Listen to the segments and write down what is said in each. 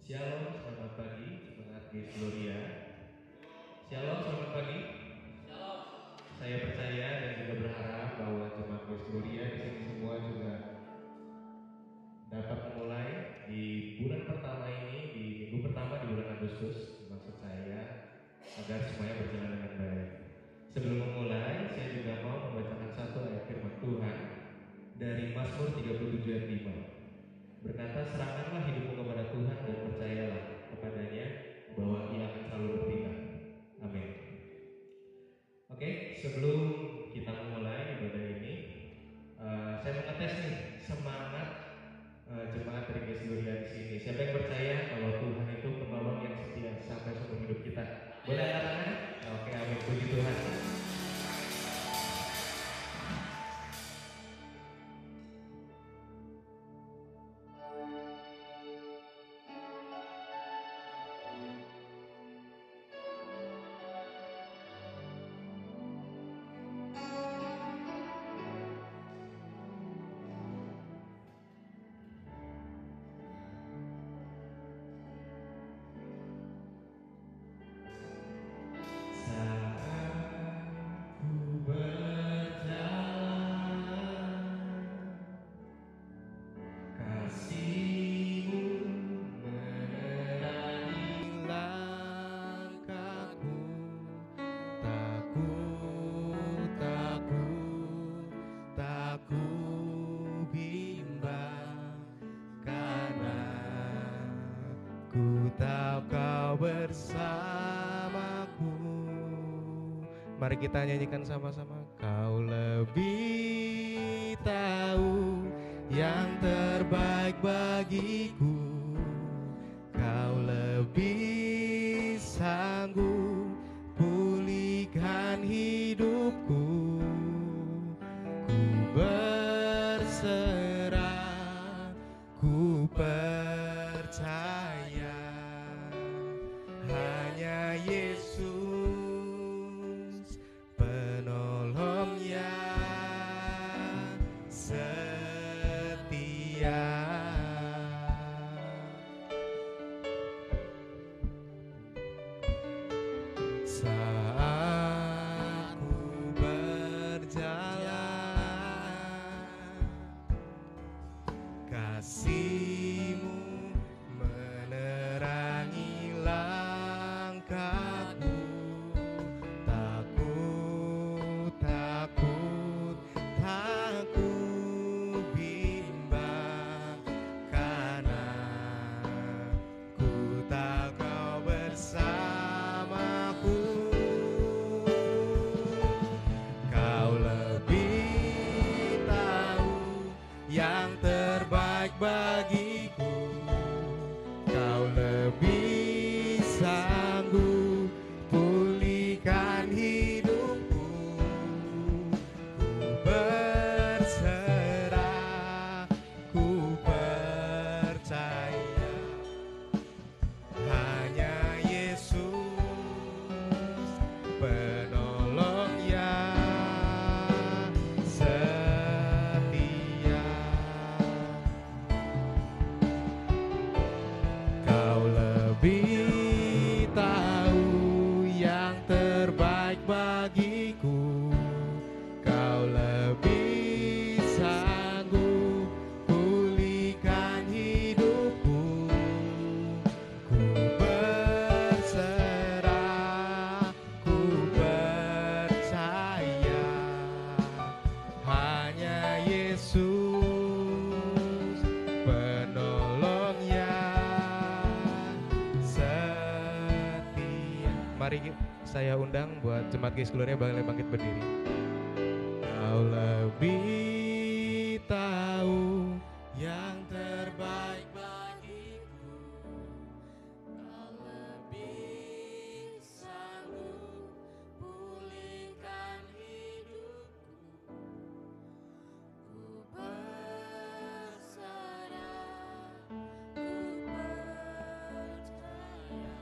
Shalom, selamat pagi, jemaat Grace Gloria. Shalom, selamat pagi. Shalom. Saya percaya dan juga berharap bahwa jemaat Grace Gloria di sini semua juga dapat memulai di bulan pertama ini, di minggu pertama di bulan Agustus, maksud saya, agar semuanya berjalan dengan baik. Sebelum memulai, saya juga mau membacakan satu ayat firman Tuhan dari Mazmur 37 ayat 5. Berkata, serahkanlah hidupmu kepada Tuhan dan percayalah kepadanya bahwa Ia akan selalu bertindak. Amin. Oke, sebelum kita memulai ibadah ini, saya mau ngetes nih semangat jemaat Grace Gloria di sini. Siapa yang percaya kalau Tuhan itu penolong yang setia sampai seumur hidup kita? Boleh angkat tangan? Oke, amin. Puji Tuhan. Mari kita nyanyikan sama-sama. Kau lebih tahu yang terbaik bagiku. Kau lebih sanggup pulihkan hidupku. Ku berserah, ku percaya hanya Yesus penolong yang setia. Saat ku berjalan, kasih-Mu menerangi langkahku. Tak ku bimbang, karena ku tahu Kau bersamaku. Kau lebih tahu yang terbaik bagiku. Kau lebih sanggup pulihkan hidupku. Ku berserah, ku percaya hanya Yesus penolong yang setia. Kau lebih tahu yang terbaik bagiku. Kau lebih sanggup pulihkan hidupku. Ku berserah, ku percaya hanya Yesus penolong yang setia. Mari saya undang buat jemaat Grace Gloria boleh bangkit berdiri. Kau lebih tahu yang terbaik bagiku. Kau lebih sanggup pulihkan hidupku. Ku berserah, ku percaya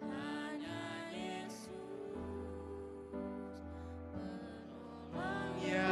hanya Yesus penolong yang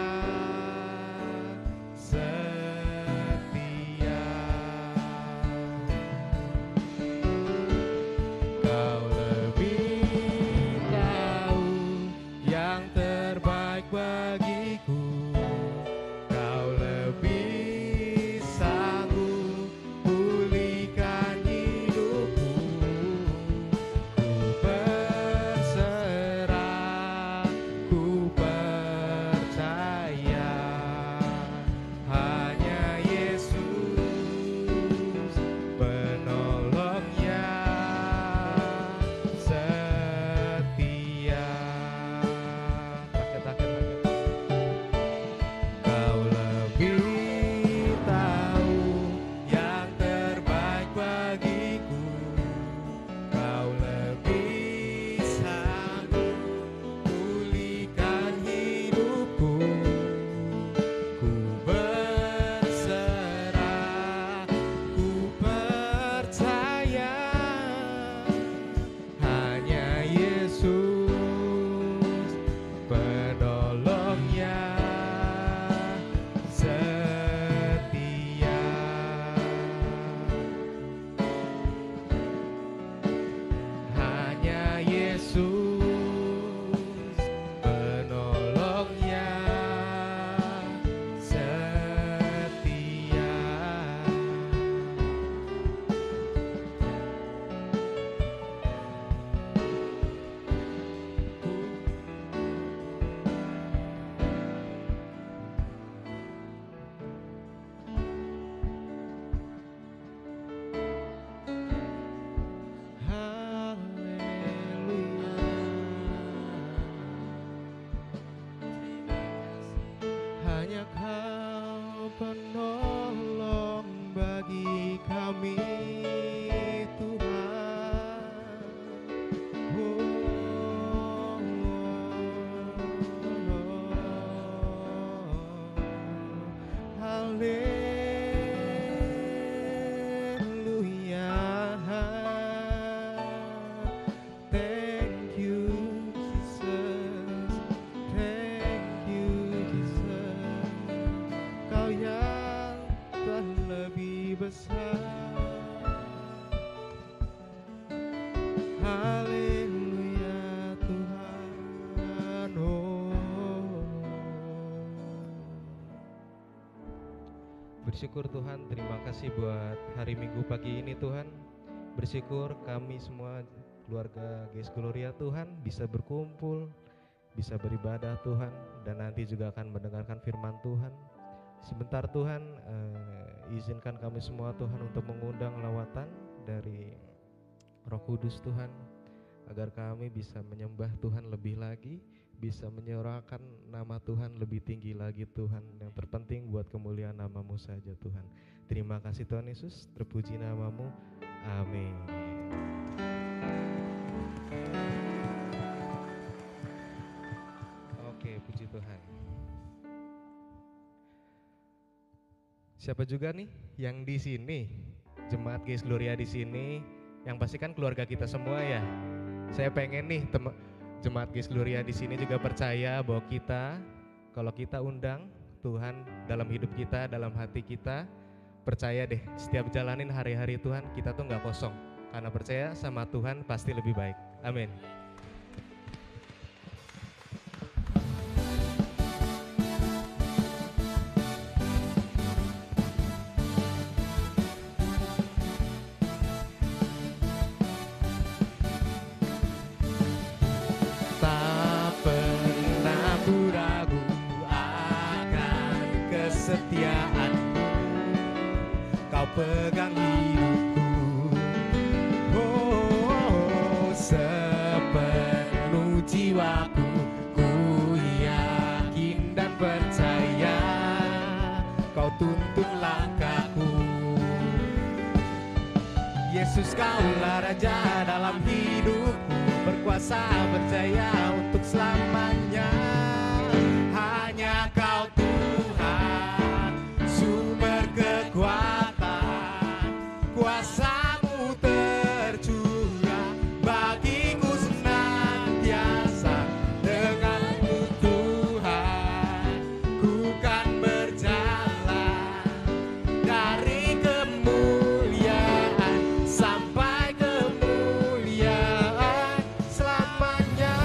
lebih besar. Haleluya Tuhan. Bersyukur Tuhan, terima kasih buat hari Minggu pagi ini Tuhan. Bersyukur kami semua keluarga GS Gloria Tuhan bisa berkumpul, bisa beribadah Tuhan, dan nanti juga akan mendengarkan firman Tuhan. Sebentar Tuhan, izinkan kami semua Tuhan untuk mengundang lawatan dari Roh Kudus Tuhan, agar kami bisa menyembah Tuhan lebih lagi, bisa menyuarakan nama Tuhan lebih tinggi lagi Tuhan. Yang terpenting buat kemuliaan nama-Mu saja Tuhan. Terima kasih Tuhan Yesus, terpuji nama-Mu. Amin. Oke, puji Tuhan. Siapa juga nih yang di sini, jemaat GS Gloria di sini, yang pasti kan keluarga kita semua ya. Saya pengen nih jemaat GS Gloria di sini juga percaya bahwa kita, kalau kita undang Tuhan dalam hidup kita, dalam hati kita, percaya deh, setiap jalanin hari-hari Tuhan kita tuh nggak kosong, karena percaya sama Tuhan pasti lebih baik. Amin. Tak pernah ku ragu akan kesetiaan-Mu, Kau pegang hidupku, oh, sepenuh jiwaku, ku yakin dan percaya, Kau tuntun langkahku. Yesus, Kaulah Raja dalam hidupku, berkuasa berjaya untuk selamanya. Hanya Kau Tuhan, sumber kekuatan, kuasa-Mu tercurah bagiku senantiasa. Dengan-Mu Tuhan, ku kan berjalan dari kemuliaan sampai kemuliaan selamanya.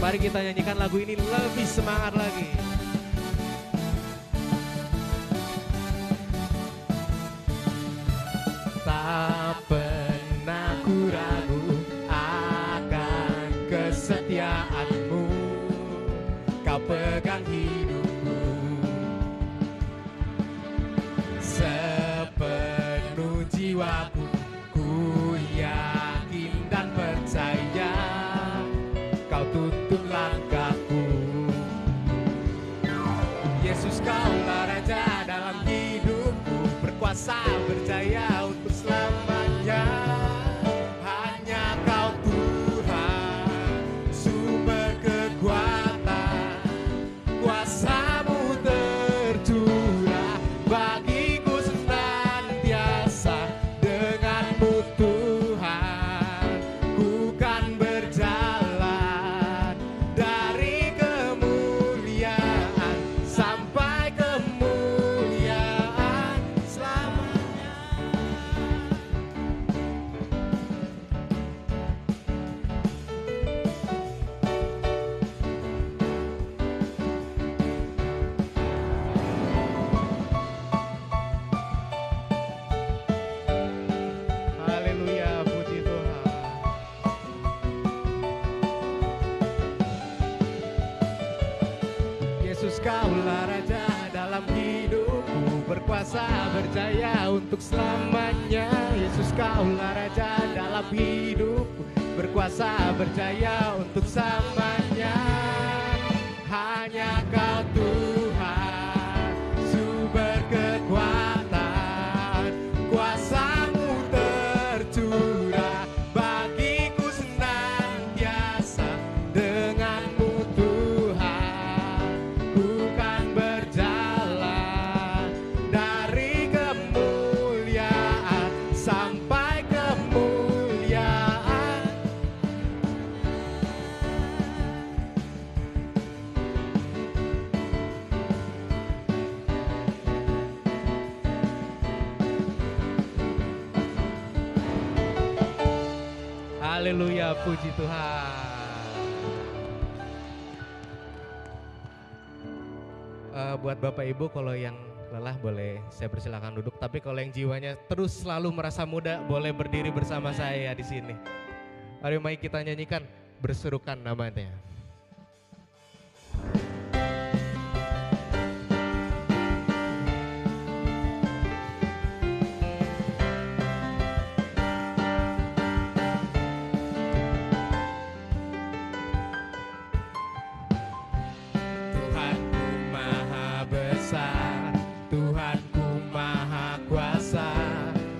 Mari kita nyanyikan lagu ini lebih semangat lagi. Tak pernah ku ragu akan kesetiaan-Mu, Kau pegang hidupku, sepenuh jiwaku, ku yakin dan percaya, Kau tuntun langkahku. Yesus, Kaulah Raja dalam hidupku, berkuasa berjaya untuk selamanya. Hanya Kau Tuhan, sumber kekuatan, kuasa-Mu tercurah bagiku senantiasa. Dengan-Mu Tuhan, ku kan berjalan dari kemuliaan sampai kemuliaan selamanya. Haleluya, puji Tuhan. Yesus, Kaulah Raja dalam hidupku, berkuasa berjaya untuk selamanya. Yesus, Kaulah Raja dalam hidupku, berkuasa berjaya untuk selamanya. Hanya Kau Tuhan, sumber kekuatan, kuasa-Mu tercurah bagiku senantiasa. Dengan-Mu Tuhan, ku kan berjalan dari kemuliaan sampai kemuliaan. Haleluya, puji Tuhan. Buat Bapak Ibu kalau yang lelah boleh saya persilakan duduk, tapi kalau yang jiwanya terus selalu merasa muda boleh berdiri bersama saya di sini. Mari kita nyanyikan berserukan namanya.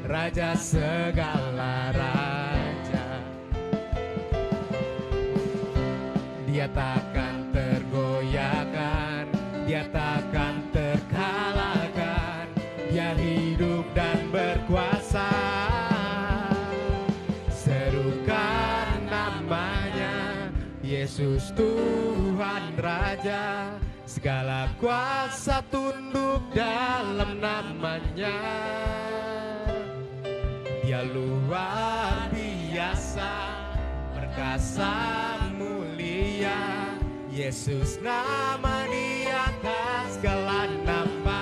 Raja segala raja, Dia takkan tergoyahkan, Dia takkan terkalahkan, Dia hidup dan berkuasa. Serukan namanya, Yesus Tuhan Raja, segala kuasa tunduk dalam namanya. Dia luar biasa, perkasa mulia, Yesus nama di atas segala nama.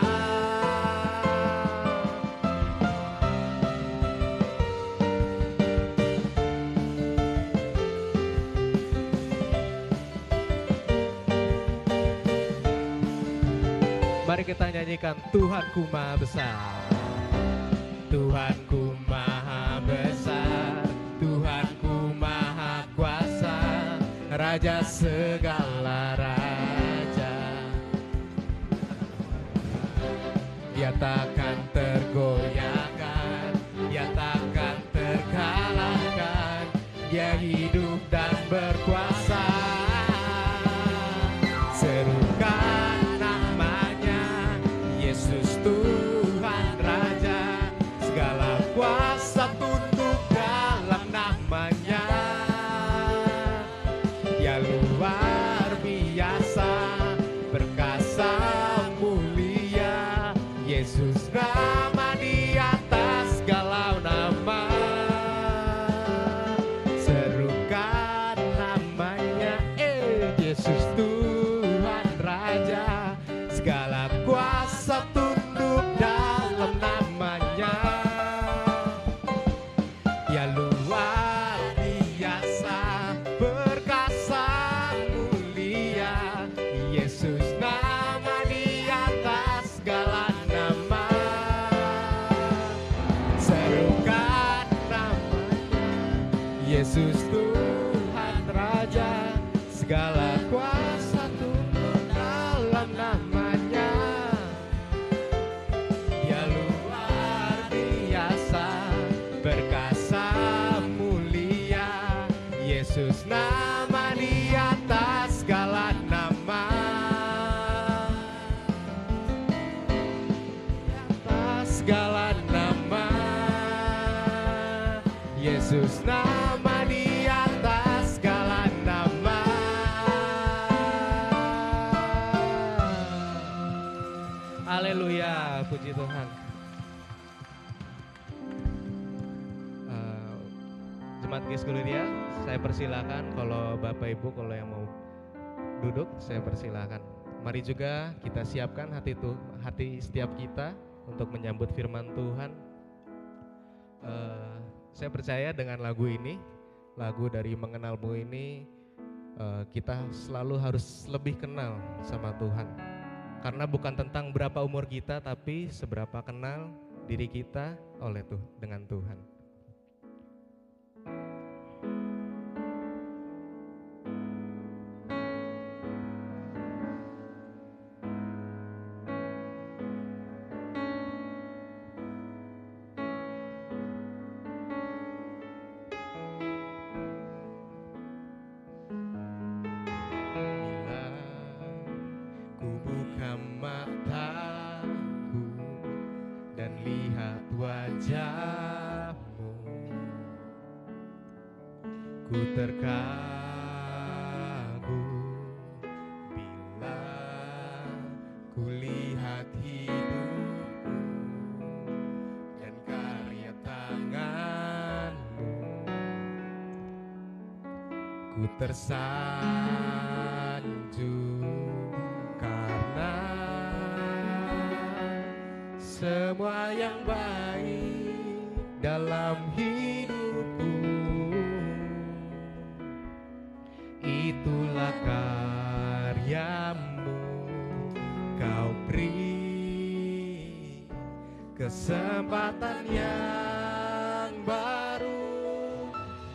Mari kita nyanyikan Tuhanku Maha Besar. Tuhanku Maha Besar, Tuhanku Maha Kuasa, Raja segala raja. Dia takkan tergoyahkan, Dia takkan terkalahkan, Dia hidup dan berkuasa. Serukan namanya, Yesus Tuhan Raja, segala kuasa tunduk dalam namanya. Dia luar biasa, perkasa mulia, Yesus nama di atas segala nama. Serukan namanya, Yesus Tuhan Raja, segala kuasa tunduk dalam namanya. Dia luar biasa, perkasa mulia, Yesus nama di atas segala nama. Serukan namanya, Yesus Tuhan Raja, segala kuasa tunduk dalam namanya. Dia luar biasa, perkasa mulia, Yesus nama di atas segala nama. Di atas segala nama, Yesus nama di atas segala nama. Haleluya, puji Tuhan. Jemaat GES Gloria, saya persilakan kalau Bapak Ibu kalau yang mau duduk, saya persilakan. Mari juga kita siapkan hati setiap kita untuk menyambut firman Tuhan. Saya percaya dengan lagu ini, lagu dari Mengenalmu ini, kita selalu harus lebih kenal sama Tuhan. Karena bukan tentang berapa umur kita, tapi seberapa kenal diri kita dengan Tuhan. Ku terkagum bila ku lihat hidupku dan karya tanganmu. ku tersanjung karena semua yang baik dalam hidupku itulah karyamu. Kau beri kesempatan yang baru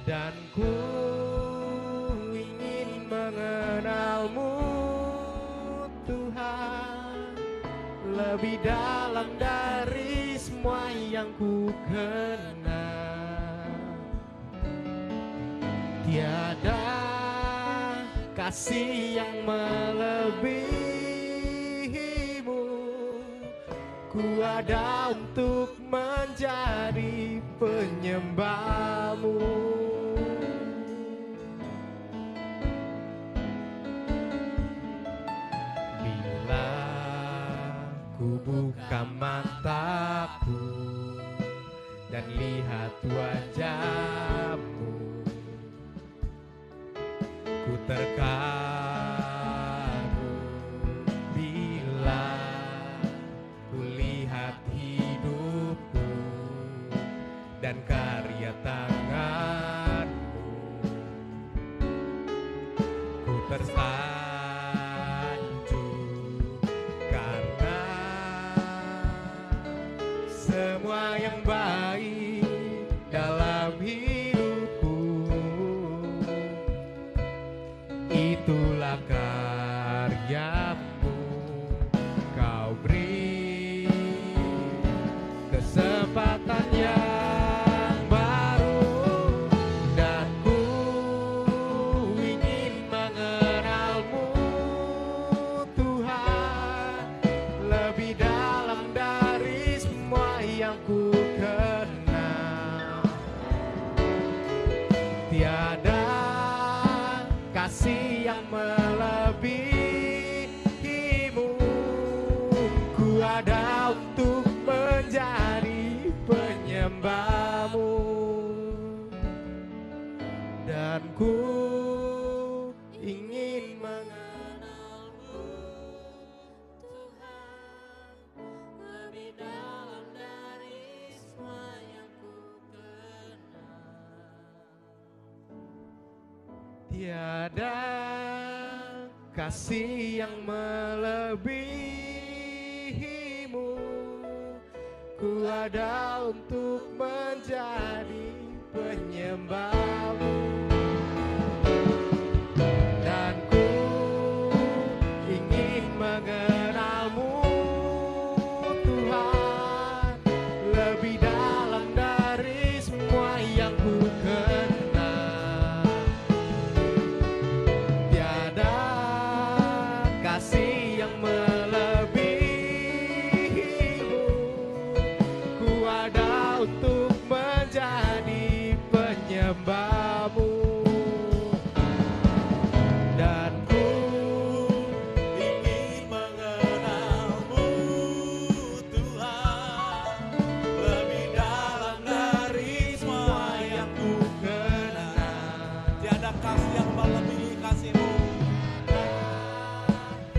dan ku ingin mengenalmu Tuhan lebih dalam dari semua yang ku kenal. Tiada kasih yang melebihimu, ku ada untuk menjadi penyembahmu. Bila ku buka mataku dan lihat wajahmu, ku terkagum bila ku lihat hidupku dan karya tanganmu. Ku tersanjung karena semua yang baik dalam hidupku itulah karyamu. Kau beri kesempatan yang baru dan ku ingin mengenalmu Tuhan lebih dalam dari semua yang ku kenal. Tiada kasih yang melebihimu, ku ada untuk menjadi penyembahmu dan ku ingin mengenalmu Tuhan lebih dalam dari semua yang ku kenal. Tiada kasih yang melebihimu, ku ada untuk menjadi penyembahmu dan ku ingin mengenalmu Tuhan lebih dalam dari semua yang ku kenal. Tiada kasih yang melebihimu, ku ada untuk menjadi penyembahmu dan ku ingin mengenalmu Tuhan lebih dalam dari semua yang ku kenal. Tiada kasih yang melebihi kasih-Mu,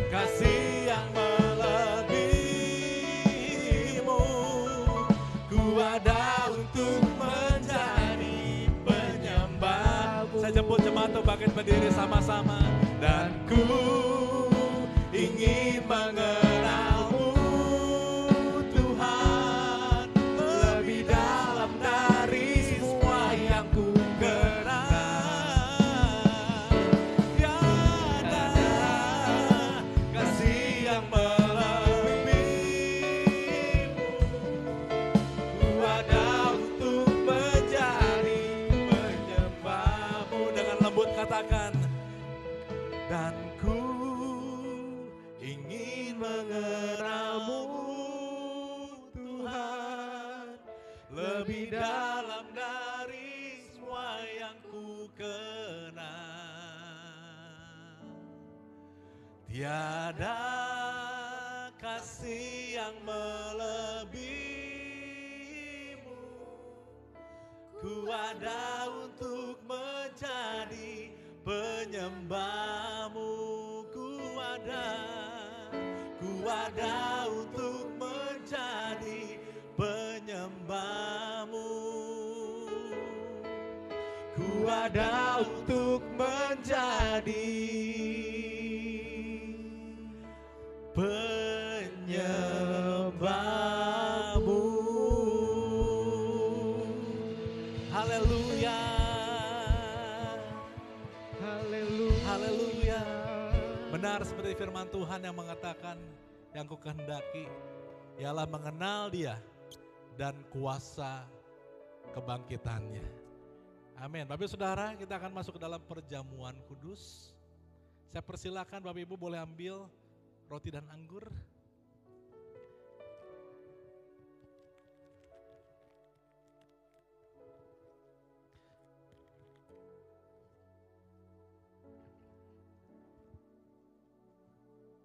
kasih yang melebihi-Mu, ku ada untuk menjadi penyembah. Saya jemput jemaat tuh bangkit berdiri sama-sama. Dan ku ingin mengenalmu Tuhan lebih dalam dari semua yang ku kenal. Tiada kasih yang melebihi-Mu, ku ada untuk menjadi penyembah-Mu. Dengan lembut katakan, dan ku ingin mengenalmu Tuhan lebih dalam dari semua yang ku kenal. Tiada kasih yang melebihi-Mu, ku ada untuk menjadi menyembahmu, ku ada untuk menjadi penyembahmu, ku ada untuk menjadi penyembahmu. Haleluya. Haleluya. Benar seperti firman Tuhan yang mengatakan, yang ku kehendaki ialah mengenal Dia dan kuasa kebangkitannya. Amin. Bapak Ibu Saudara, kita akan masuk ke dalam perjamuan kudus. Saya persilakan Bapak Ibu boleh ambil roti dan anggur.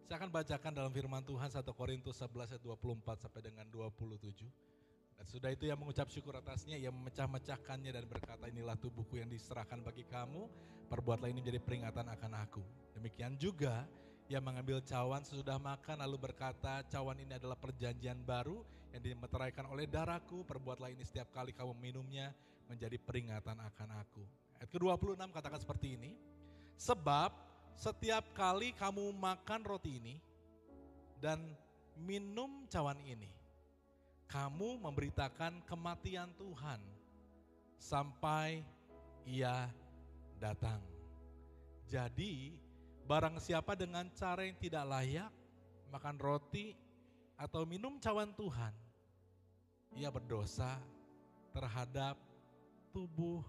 Saya akan bacakan dalam firman Tuhan 1 Korintus 11 ayat 24 sampai dengan 27. Dan sudah itu ia mengucap syukur atasnya, ia memecah-mecahkannya dan berkata, inilah tubuhku yang diserahkan bagi kamu, perbuatlah ini menjadi peringatan akan aku. Demikian juga ia mengambil cawan sesudah makan lalu berkata, cawan ini adalah perjanjian baru yang dimeteraikan oleh darahku, perbuatlah ini setiap kali kamu minumnya menjadi peringatan akan aku. Ayat ke-26 katakan seperti ini, sebab setiap kali kamu makan roti ini dan minum cawan ini, kamu memberitakan kematian Tuhan sampai Ia datang. Jadi, barang siapa dengan cara yang tidak layak makan roti atau minum cawan Tuhan, ia berdosa terhadap tubuh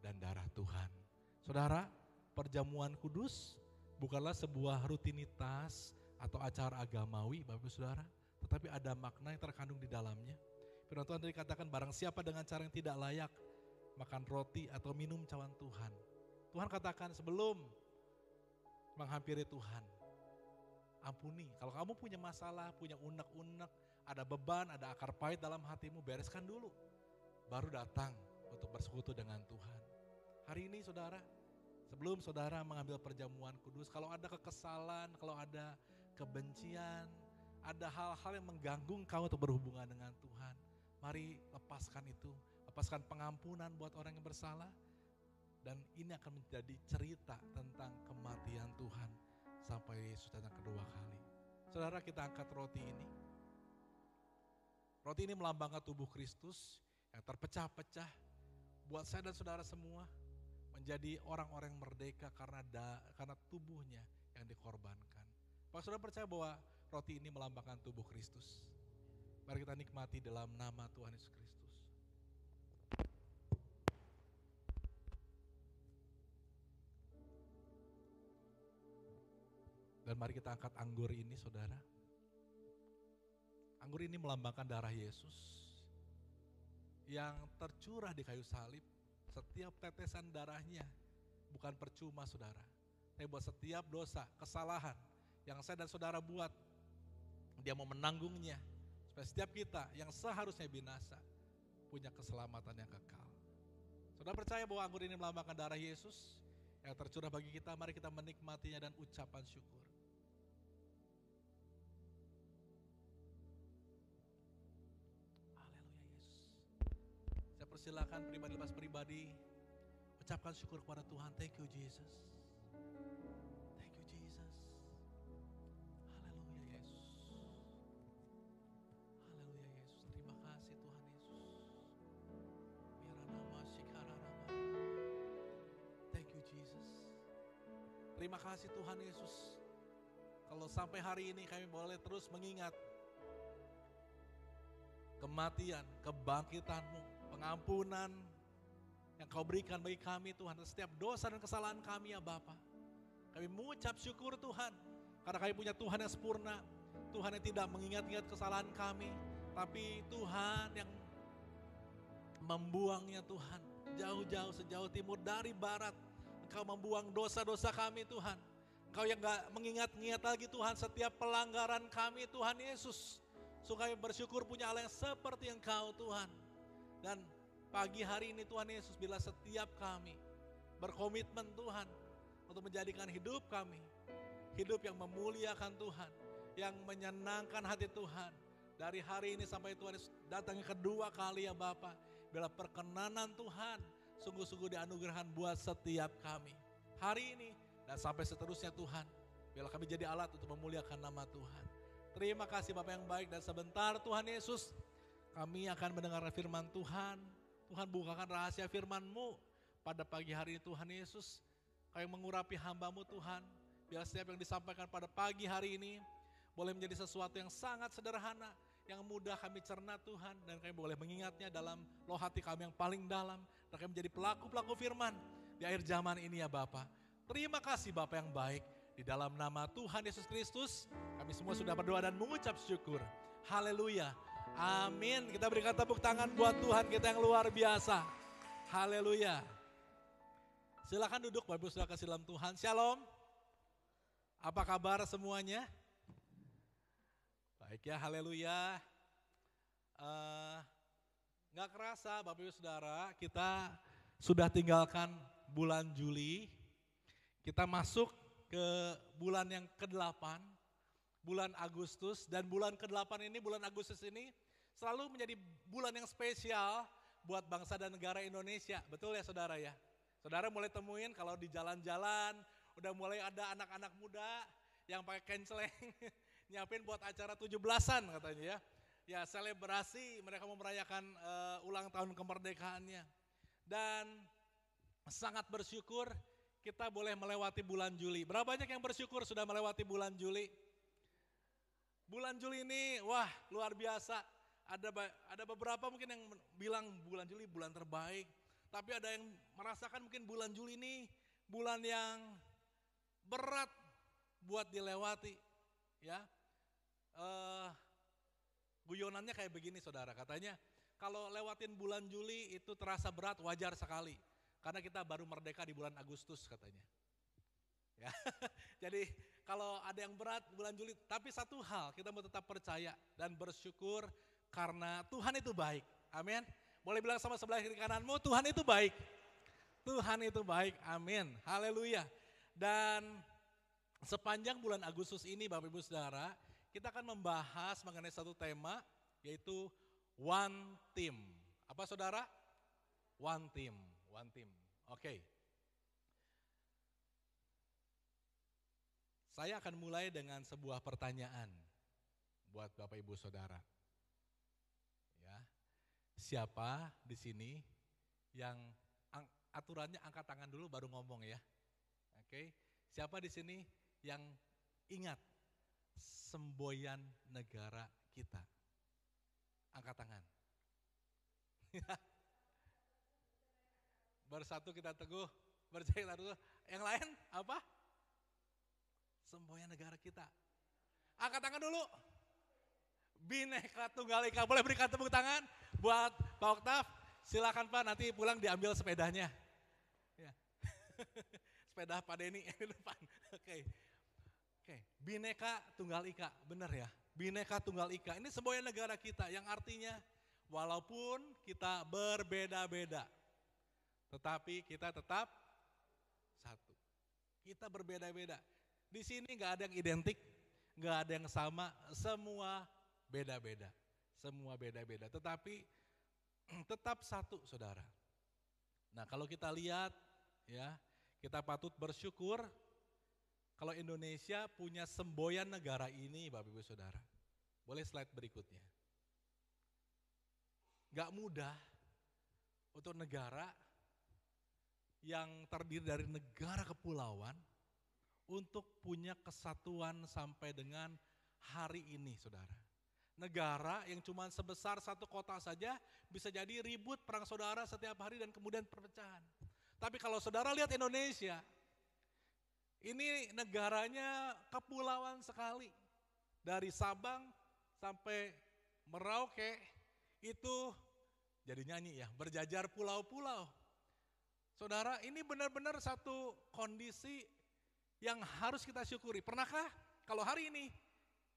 dan darah Tuhan. Saudara, perjamuan kudus bukanlah sebuah rutinitas atau acara agamawi, Bapak Ibu Saudara, tetapi ada makna yang terkandung di dalamnya. Firman Tuhan tadi katakan, barang siapa dengan cara yang tidak layak makan roti atau minum cawan Tuhan. Tuhan katakan sebelum menghampiri Tuhan, ampuni. Kalau kamu punya masalah, punya unek-unek, ada beban, ada akar pahit dalam hatimu, bereskan dulu. Baru datang untuk bersekutu dengan Tuhan. Hari ini saudara, sebelum saudara mengambil perjamuan kudus, kalau ada kekesalan, kalau ada kebencian, ada hal-hal yang mengganggu engkau untuk berhubungan dengan Tuhan, mari lepaskan itu, lepaskan pengampunan buat orang yang bersalah, dan ini akan menjadi cerita tentang kematian Tuhan sampai Yesus datang kedua kali. Saudara, kita angkat roti ini. Roti ini melambangkan tubuh Kristus yang terpecah-pecah buat saya dan saudara semua menjadi orang-orang yang merdeka karena tubuhnya yang dikorbankan. Pak saudara percaya bahwa roti ini melambangkan tubuh Kristus? Mari kita nikmati dalam nama Tuhan Yesus Kristus. Dan mari kita angkat anggur ini saudara. Anggur ini melambangkan darah Yesus yang tercurah di kayu salib. Setiap tetesan darahnya bukan percuma saudara. Tapi buat setiap dosa, kesalahan yang saya dan saudara buat, Dia mau menanggungnya. Supaya setiap kita yang seharusnya binasa punya keselamatan yang kekal. Saudara percaya bahwa anggur ini melambangkan darah Yesus yang tercurah bagi kita? Mari kita menikmatinya dan ucapan syukur. Persilakan pribadi lepas pribadi ucapkan syukur kepada Tuhan. Thank you Jesus. Thank you Jesus. Haleluya Yesus. Haleluya Yesus. Terima kasih Tuhan Yesus. Miranama shikararama. Thank you Jesus. Terima kasih Tuhan Yesus. Kalau sampai hari ini kami boleh terus mengingat kematian, kebangkitan-Mu, pengampunan yang Kau berikan bagi kami Tuhan, setiap dosa dan kesalahan kami ya Bapa. Kami mengucap syukur Tuhan, karena kami punya Tuhan yang sempurna, Tuhan yang tidak mengingat-ingat kesalahan kami, tapi Tuhan yang membuangnya Tuhan, jauh-jauh sejauh timur dari barat. Engkau membuang dosa-dosa kami Tuhan. Engkau yang gak mengingat-ingat lagi Tuhan setiap pelanggaran kami Tuhan Yesus. So kami bersyukur punya Allah yang seperti Engkau Tuhan. Dan pagi hari ini Tuhan Yesus, bila setiap kami berkomitmen Tuhan untuk menjadikan hidup kami hidup yang memuliakan Tuhan, yang menyenangkan hati Tuhan. Dari hari ini sampai Tuhan Yesus datang yang kedua kali ya Bapa, bila perkenanan Tuhan sungguh-sungguh dianugerahkan buat setiap kami. Hari ini dan sampai seterusnya Tuhan, bila kami jadi alat untuk memuliakan nama Tuhan. Terima kasih Bapak yang baik, dan sebentar Tuhan Yesus kami akan mendengar firman Tuhan. Tuhan bukakan rahasia firman-Mu pada pagi hari ini Tuhan Yesus. Kau yang mengurapi hamba-Mu Tuhan. Biar setiap yang disampaikan pada pagi hari ini boleh menjadi sesuatu yang sangat sederhana, yang mudah kami cerna Tuhan, dan kami boleh mengingatnya dalam loh hati kami yang paling dalam, dan kami menjadi pelaku-pelaku firman di akhir zaman ini ya Bapa. Terima kasih Bapa yang baik, di dalam nama Tuhan Yesus Kristus kami semua sudah berdoa dan mengucap syukur. Haleluya, amin. Kita berikan tepuk tangan buat Tuhan kita yang luar biasa. Haleluya. Silakan duduk Bapak Ibu Saudara kasih dalam Tuhan. Shalom. Apa kabar semuanya? Baik ya, haleluya. Gak kerasa Bapak Ibu Saudara, kita sudah tinggalkan bulan Juli. Kita masuk ke bulan yang ke-8, bulan Agustus. Dan bulan ke-8 ini, bulan Agustus ini selalu menjadi bulan yang spesial buat bangsa dan negara Indonesia. Betul ya saudara ya? Saudara mulai temuin kalau di jalan-jalan, udah mulai ada anak-anak muda yang pakai kenceleng, nyiapin buat acara 17-an katanya ya. Ya selebrasi, mereka mau merayakan ulang tahun kemerdekaannya. Dan sangat bersyukur kita boleh melewati bulan Juli. Berapa banyak yang bersyukur sudah melewati bulan Juli? Bulan Juli ini wah luar biasa. Ada beberapa mungkin yang bilang bulan Juli bulan terbaik. Tapi ada yang merasakan mungkin bulan Juli ini bulan yang berat buat dilewati, ya. Guyonannya kayak begini saudara, katanya kalau lewatin bulan Juli itu terasa berat, wajar sekali. Karena kita baru merdeka di bulan Agustus katanya. Ya. Jadi kalau ada yang berat bulan Juli, tapi satu hal kita mau tetap percaya dan bersyukur karena Tuhan itu baik. Amin. Boleh bilang sama sebelah kiri kananmu, Tuhan itu baik. Tuhan itu baik, amin, haleluya. Dan sepanjang bulan Agustus ini Bapak Ibu Saudara, kita akan membahas mengenai satu tema, yaitu One Team. Apa saudara? One Team, One Team. Oke. Saya akan mulai dengan sebuah pertanyaan buat Bapak Ibu Saudara. Ya. Siapa di sini yang aturannya angkat tangan dulu baru ngomong ya. Oke. Siapa di sini yang ingat semboyan negara kita? Angkat tangan. Bersatu kita teguh, berjaya kita teguh. Yang lain apa? Semboyan negara kita. Angkat tangan dulu. Bhinneka Tunggal Ika. Boleh berikan tepuk tangan buat Pak Oktav. Silakan Pak, nanti pulang diambil sepedanya. Ya. Sepeda Pak Denny di depan. Oke. Bhinneka Tunggal Ika, benar ya? Bhinneka Tunggal Ika. Ini semboyan negara kita yang artinya walaupun kita berbeda-beda, tetapi kita tetap satu. Kita berbeda-beda. Di sini nggak ada yang identik, nggak ada yang sama, semua beda-beda. Semua beda-beda, tetapi tetap satu saudara. Nah kalau kita lihat ya, kita patut bersyukur kalau Indonesia punya semboyan negara ini Bapak Ibu Saudara. Boleh slide berikutnya. Gak mudah untuk negara yang terdiri dari negara kepulauan untuk punya kesatuan sampai dengan hari ini saudara. Negara yang cuma sebesar satu kota saja bisa jadi ribut perang saudara setiap hari dan kemudian perpecahan. Tapi kalau saudara lihat Indonesia, ini negaranya kepulauan sekali. Dari Sabang sampai Merauke itu jadi nyanyi ya, berjajar pulau-pulau. Saudara, ini benar-benar satu kondisi yang harus kita syukuri. Pernahkah kalau hari ini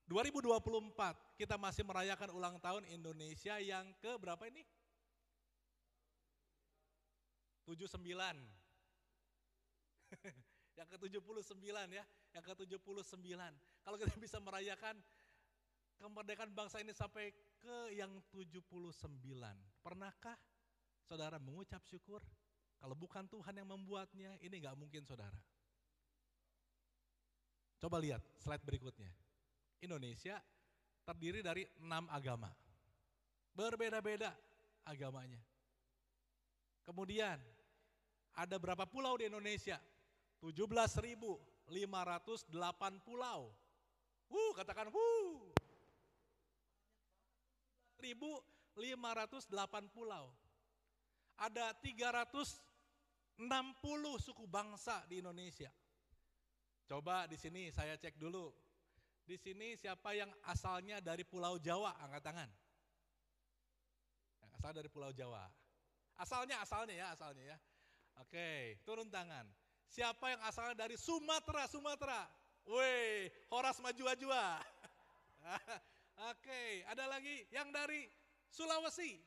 2024 kita masih merayakan ulang tahun Indonesia yang ke berapa ini? 79. Yang ke-79 ya, yang ke-79. Kalau kita bisa merayakan kemerdekaan bangsa ini sampai ke yang 79. Pernahkah saudara mengucap syukur? Kalau bukan Tuhan yang membuatnya, ini gak mungkin saudara. Coba lihat slide berikutnya. Indonesia terdiri dari 6 agama. Berbeda-beda agamanya. Kemudian ada berapa pulau di Indonesia? 17.508 pulau. Katakan 1.508 pulau. Ada 360 suku bangsa di Indonesia. Coba di sini saya cek dulu. Di sini siapa yang asalnya dari Pulau Jawa? Angkat tangan. Yang asal dari Pulau Jawa. Asalnya ya. Oke, turun tangan. Siapa yang asalnya dari Sumatera? Woi, Horas maju-ajua. Oke, ada lagi yang dari Sulawesi.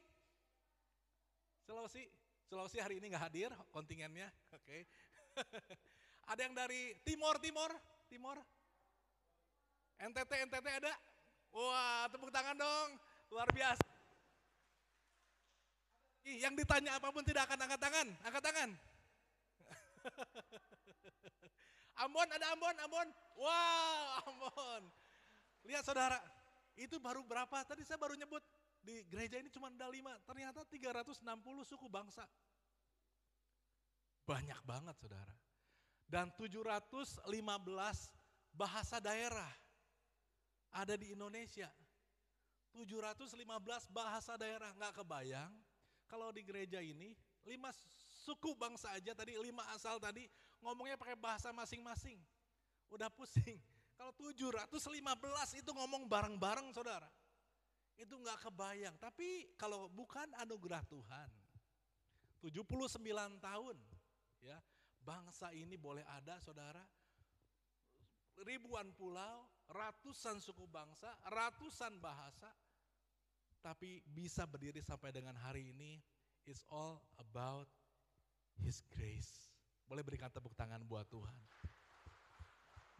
Sulawesi hari ini nggak hadir kontingennya. Oke. Ada yang dari Timor. NTT ada? Wah, tepuk tangan dong. Luar biasa. Yang ditanya apapun tidak akan angkat tangan. Ambon ada Ambon. Wow, Ambon. Lihat saudara, itu baru berapa? Tadi saya baru nyebut di gereja ini cuma ada 5, ternyata 360 suku bangsa. Banyak banget saudara. Dan 715 bahasa daerah ada di Indonesia. 715 bahasa daerah, nggak kebayang kalau di gereja ini 5 suku bangsa aja tadi, 5 asal tadi ngomongnya pakai bahasa masing-masing. Udah pusing. Kalau 715 itu ngomong bareng-bareng saudara. Itu nggak kebayang. Tapi kalau bukan anugerah Tuhan, 79 tahun ya bangsa ini boleh ada saudara. Ribuan pulau, ratusan suku bangsa, ratusan bahasa. Tapi bisa berdiri sampai dengan hari ini, it's all about His grace. Boleh berikan tepuk tangan buat Tuhan.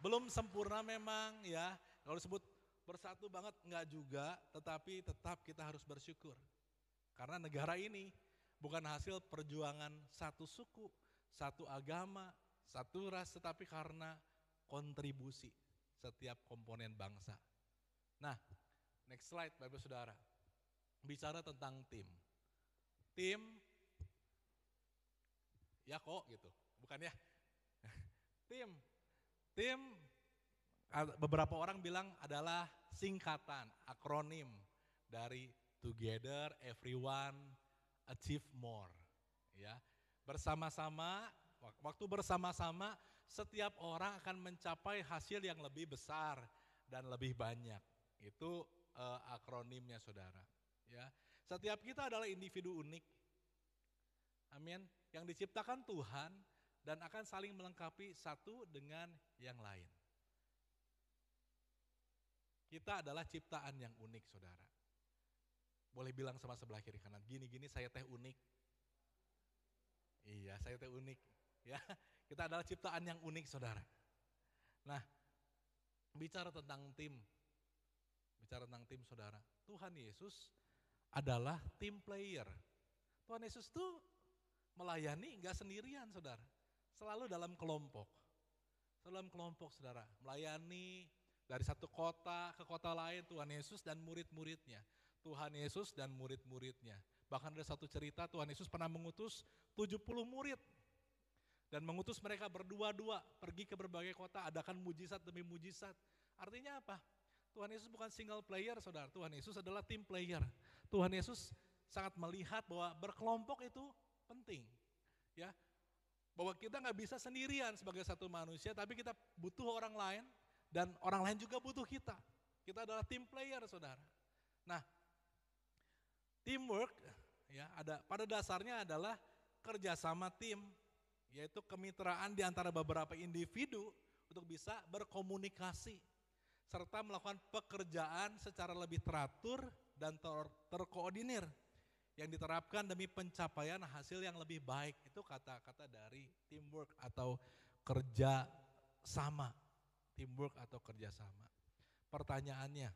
Belum sempurna memang ya, kalau disebut bersatu banget enggak juga, tetapi tetap kita harus bersyukur. Karena negara ini bukan hasil perjuangan satu suku, satu agama, satu ras, tetapi karena kontribusi setiap komponen bangsa. Nah, next slide Bapak Saudara. Bicara tentang tim. Tim, ya kok gitu, bukan ya? Tim, beberapa orang bilang adalah singkatan, akronim dari Together, Everyone, Achieve More. Ya, bersama-sama, waktu bersama-sama, setiap orang akan mencapai hasil yang lebih besar dan lebih banyak. Itu akronimnya saudara. Ya, setiap kita adalah individu unik. Amin. Yang diciptakan Tuhan dan akan saling melengkapi satu dengan yang lain. Kita adalah ciptaan yang unik saudara. Boleh bilang sama sebelah kiri kanan, gini-gini saya teh unik. Iya, saya teh unik. Ya, kita adalah ciptaan yang unik saudara. Nah, bicara tentang tim saudara, Tuhan Yesus adalah team player. Tuhan Yesus tuh melayani gak sendirian saudara, selalu dalam kelompok. Saudara, melayani dari satu kota ke kota lain, Tuhan Yesus dan murid-muridnya. Bahkan ada satu cerita Tuhan Yesus pernah mengutus 70 murid. Dan mengutus mereka berdua-dua pergi ke berbagai kota, adakan mujizat demi mujizat. Artinya apa? Tuhan Yesus bukan single player saudara, Tuhan Yesus adalah team player. Tuhan Yesus sangat melihat bahwa berkelompok itu penting. Ya, bahwa kita gak bisa sendirian sebagai satu manusia, tapi kita butuh orang lain dan orang lain juga butuh kita. Kita adalah team player saudara. Nah, teamwork ya ada pada dasarnya adalah kerjasama tim, yaitu kemitraan di antara beberapa individu untuk bisa berkomunikasi serta melakukan pekerjaan secara lebih teratur dan terkoordinir yang diterapkan demi pencapaian hasil yang lebih baik. Itu kata-kata dari teamwork atau kerja sama, teamwork atau kerjasama. Pertanyaannya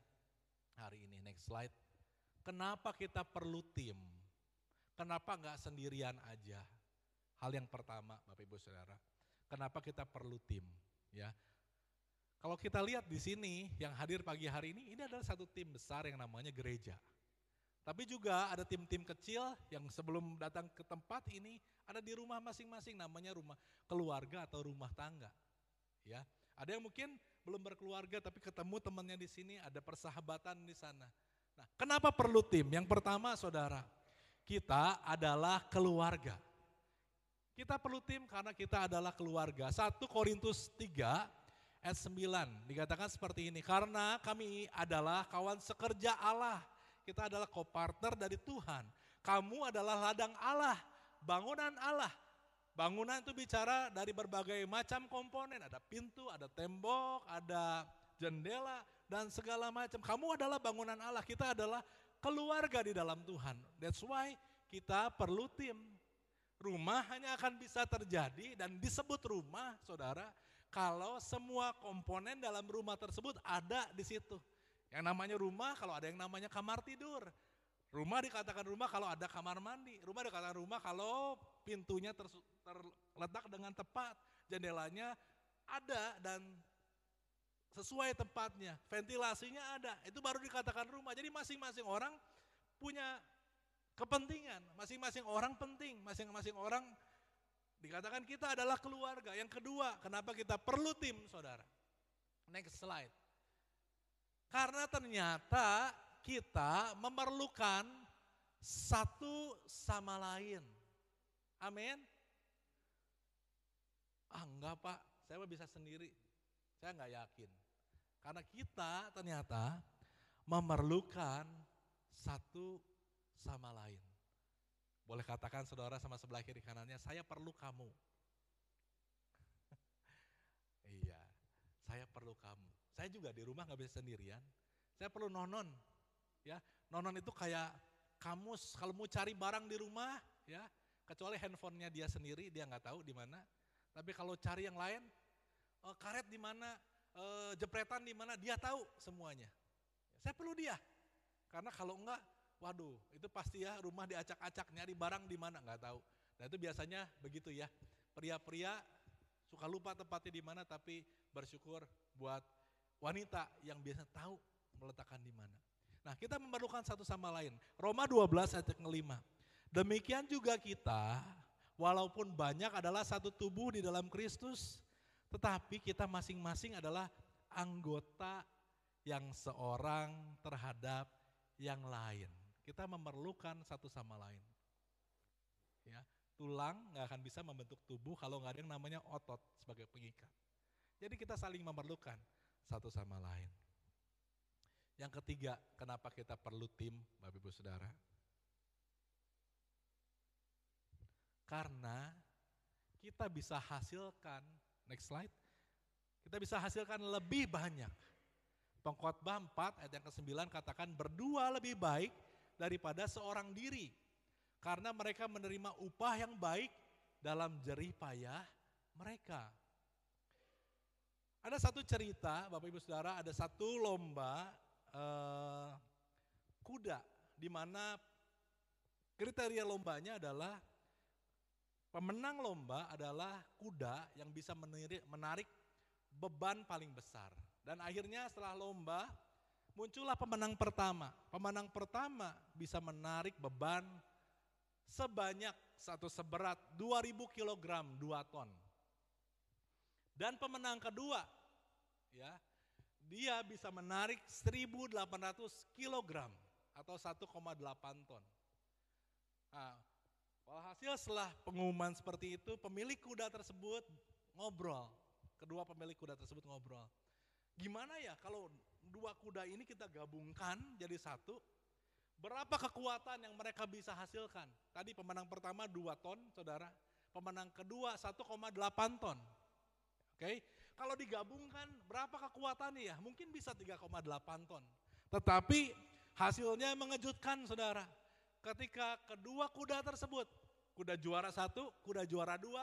hari ini, next slide. Kenapa kita perlu tim? Kenapa nggak sendirian aja? Hal yang pertama, Bapak Ibu Saudara, kenapa kita perlu tim? Ya, kalau kita lihat di sini yang hadir pagi hari ini adalah satu tim besar yang namanya gereja. Tapi juga ada tim-tim kecil yang sebelum datang ke tempat ini ada di rumah masing-masing, namanya rumah keluarga atau rumah tangga. Ya, ada yang mungkin belum berkeluarga tapi ketemu temannya di sini, ada persahabatan di sana. Nah, kenapa perlu tim? Yang pertama, Saudara, kita adalah keluarga. Kita perlu tim karena kita adalah keluarga. 1 Korintus 3 ayat 9 dikatakan seperti ini. Karena kami adalah kawan sekerja Allah. Kita adalah co-partner dari Tuhan. Kamu adalah ladang Allah, bangunan Allah. Bangunan itu bicara dari berbagai macam komponen. Ada pintu, ada tembok, ada jendela, dan segala macam. Kamu adalah bangunan Allah, kita adalah keluarga di dalam Tuhan. That's why kita perlu tim. Rumah hanya akan bisa terjadi dan disebut rumah, Saudara, kalau semua komponen dalam rumah tersebut ada di situ. Yang namanya rumah kalau ada yang namanya kamar tidur. Rumah dikatakan rumah kalau ada kamar mandi. Rumah dikatakan rumah kalau pintunya terletak dengan tepat. Jendelanya ada dan sesuai tempatnya. Ventilasinya ada. Itu baru dikatakan rumah. Jadi masing-masing orang punya kepentingan. Masing-masing orang penting. Masing-masing orang dikatakan kita adalah keluarga. Yang kedua, kenapa kita perlu tim, Saudara? Next slide. Karena ternyata kita memerlukan satu sama lain. Amin. Enggak Pak, saya bisa sendiri. Saya enggak yakin. Karena kita ternyata memerlukan satu sama lain. Boleh katakan saudara sama sebelah kiri kanannya, saya perlu kamu. Iya, saya perlu kamu. Saya juga di rumah gak bisa sendirian. Saya perlu nonon. Ya, nonon itu kayak kamus kalau mau cari barang di rumah, ya, kecuali handphonenya dia sendiri, dia nggak tahu di mana. Tapi kalau cari yang lain, karet di mana, jepretan di mana, dia tahu semuanya. Saya perlu dia, karena kalau enggak, waduh, itu pasti ya rumah diacak-acak, nyari barang di mana nggak tahu. Nah itu biasanya begitu ya, pria-pria suka lupa tempatnya di mana, tapi bersyukur buat wanita yang biasa tahu meletakkan di mana. Nah kita memerlukan satu sama lain. Roma 12 ayat yang ke-5. Demikian juga kita, walaupun banyak adalah satu tubuh di dalam Kristus, tetapi kita masing-masing adalah anggota yang seorang terhadap yang lain. Kita memerlukan satu sama lain. Ya, tulang nggak akan bisa membentuk tubuh kalau nggak ada yang namanya otot sebagai pengikat. Jadi kita saling memerlukan satu sama lain. Yang ketiga, kenapa kita perlu tim, Bapak Ibu Saudara? Karena kita bisa hasilkan, next slide, kita bisa hasilkan lebih banyak. Pengkhotbah 4 ayat yang ke-9 katakan berdua lebih baik daripada seorang diri. Karena mereka menerima upah yang baik dalam jerih payah mereka. Ada satu cerita, Bapak Ibu Saudara, ada satu lomba kuda, di mana kriteria lombanya adalah pemenang lomba adalah kuda yang bisa menarik beban paling besar. Dan akhirnya setelah lomba muncullah pemenang pertama. Pemenang pertama bisa menarik beban seberat 2000 kg, 2 ton. Dan pemenang kedua, ya, dia bisa menarik 1800 kg atau 1,8 ton. Nah, walhasil setelah pengumuman seperti itu, pemilik kuda tersebut ngobrol. Kedua pemilik kuda tersebut ngobrol. Gimana ya kalau dua kuda ini kita gabungkan jadi satu, berapa kekuatan yang mereka bisa hasilkan? Tadi pemenang pertama 2 ton, saudara. Pemenang kedua 1,8 ton. Oke, kalau digabungkan berapa kekuatannya ya? Mungkin bisa 3,8 ton. Tetapi hasilnya mengejutkan, saudara. Ketika kedua kuda tersebut, kuda juara 1, kuda juara 2,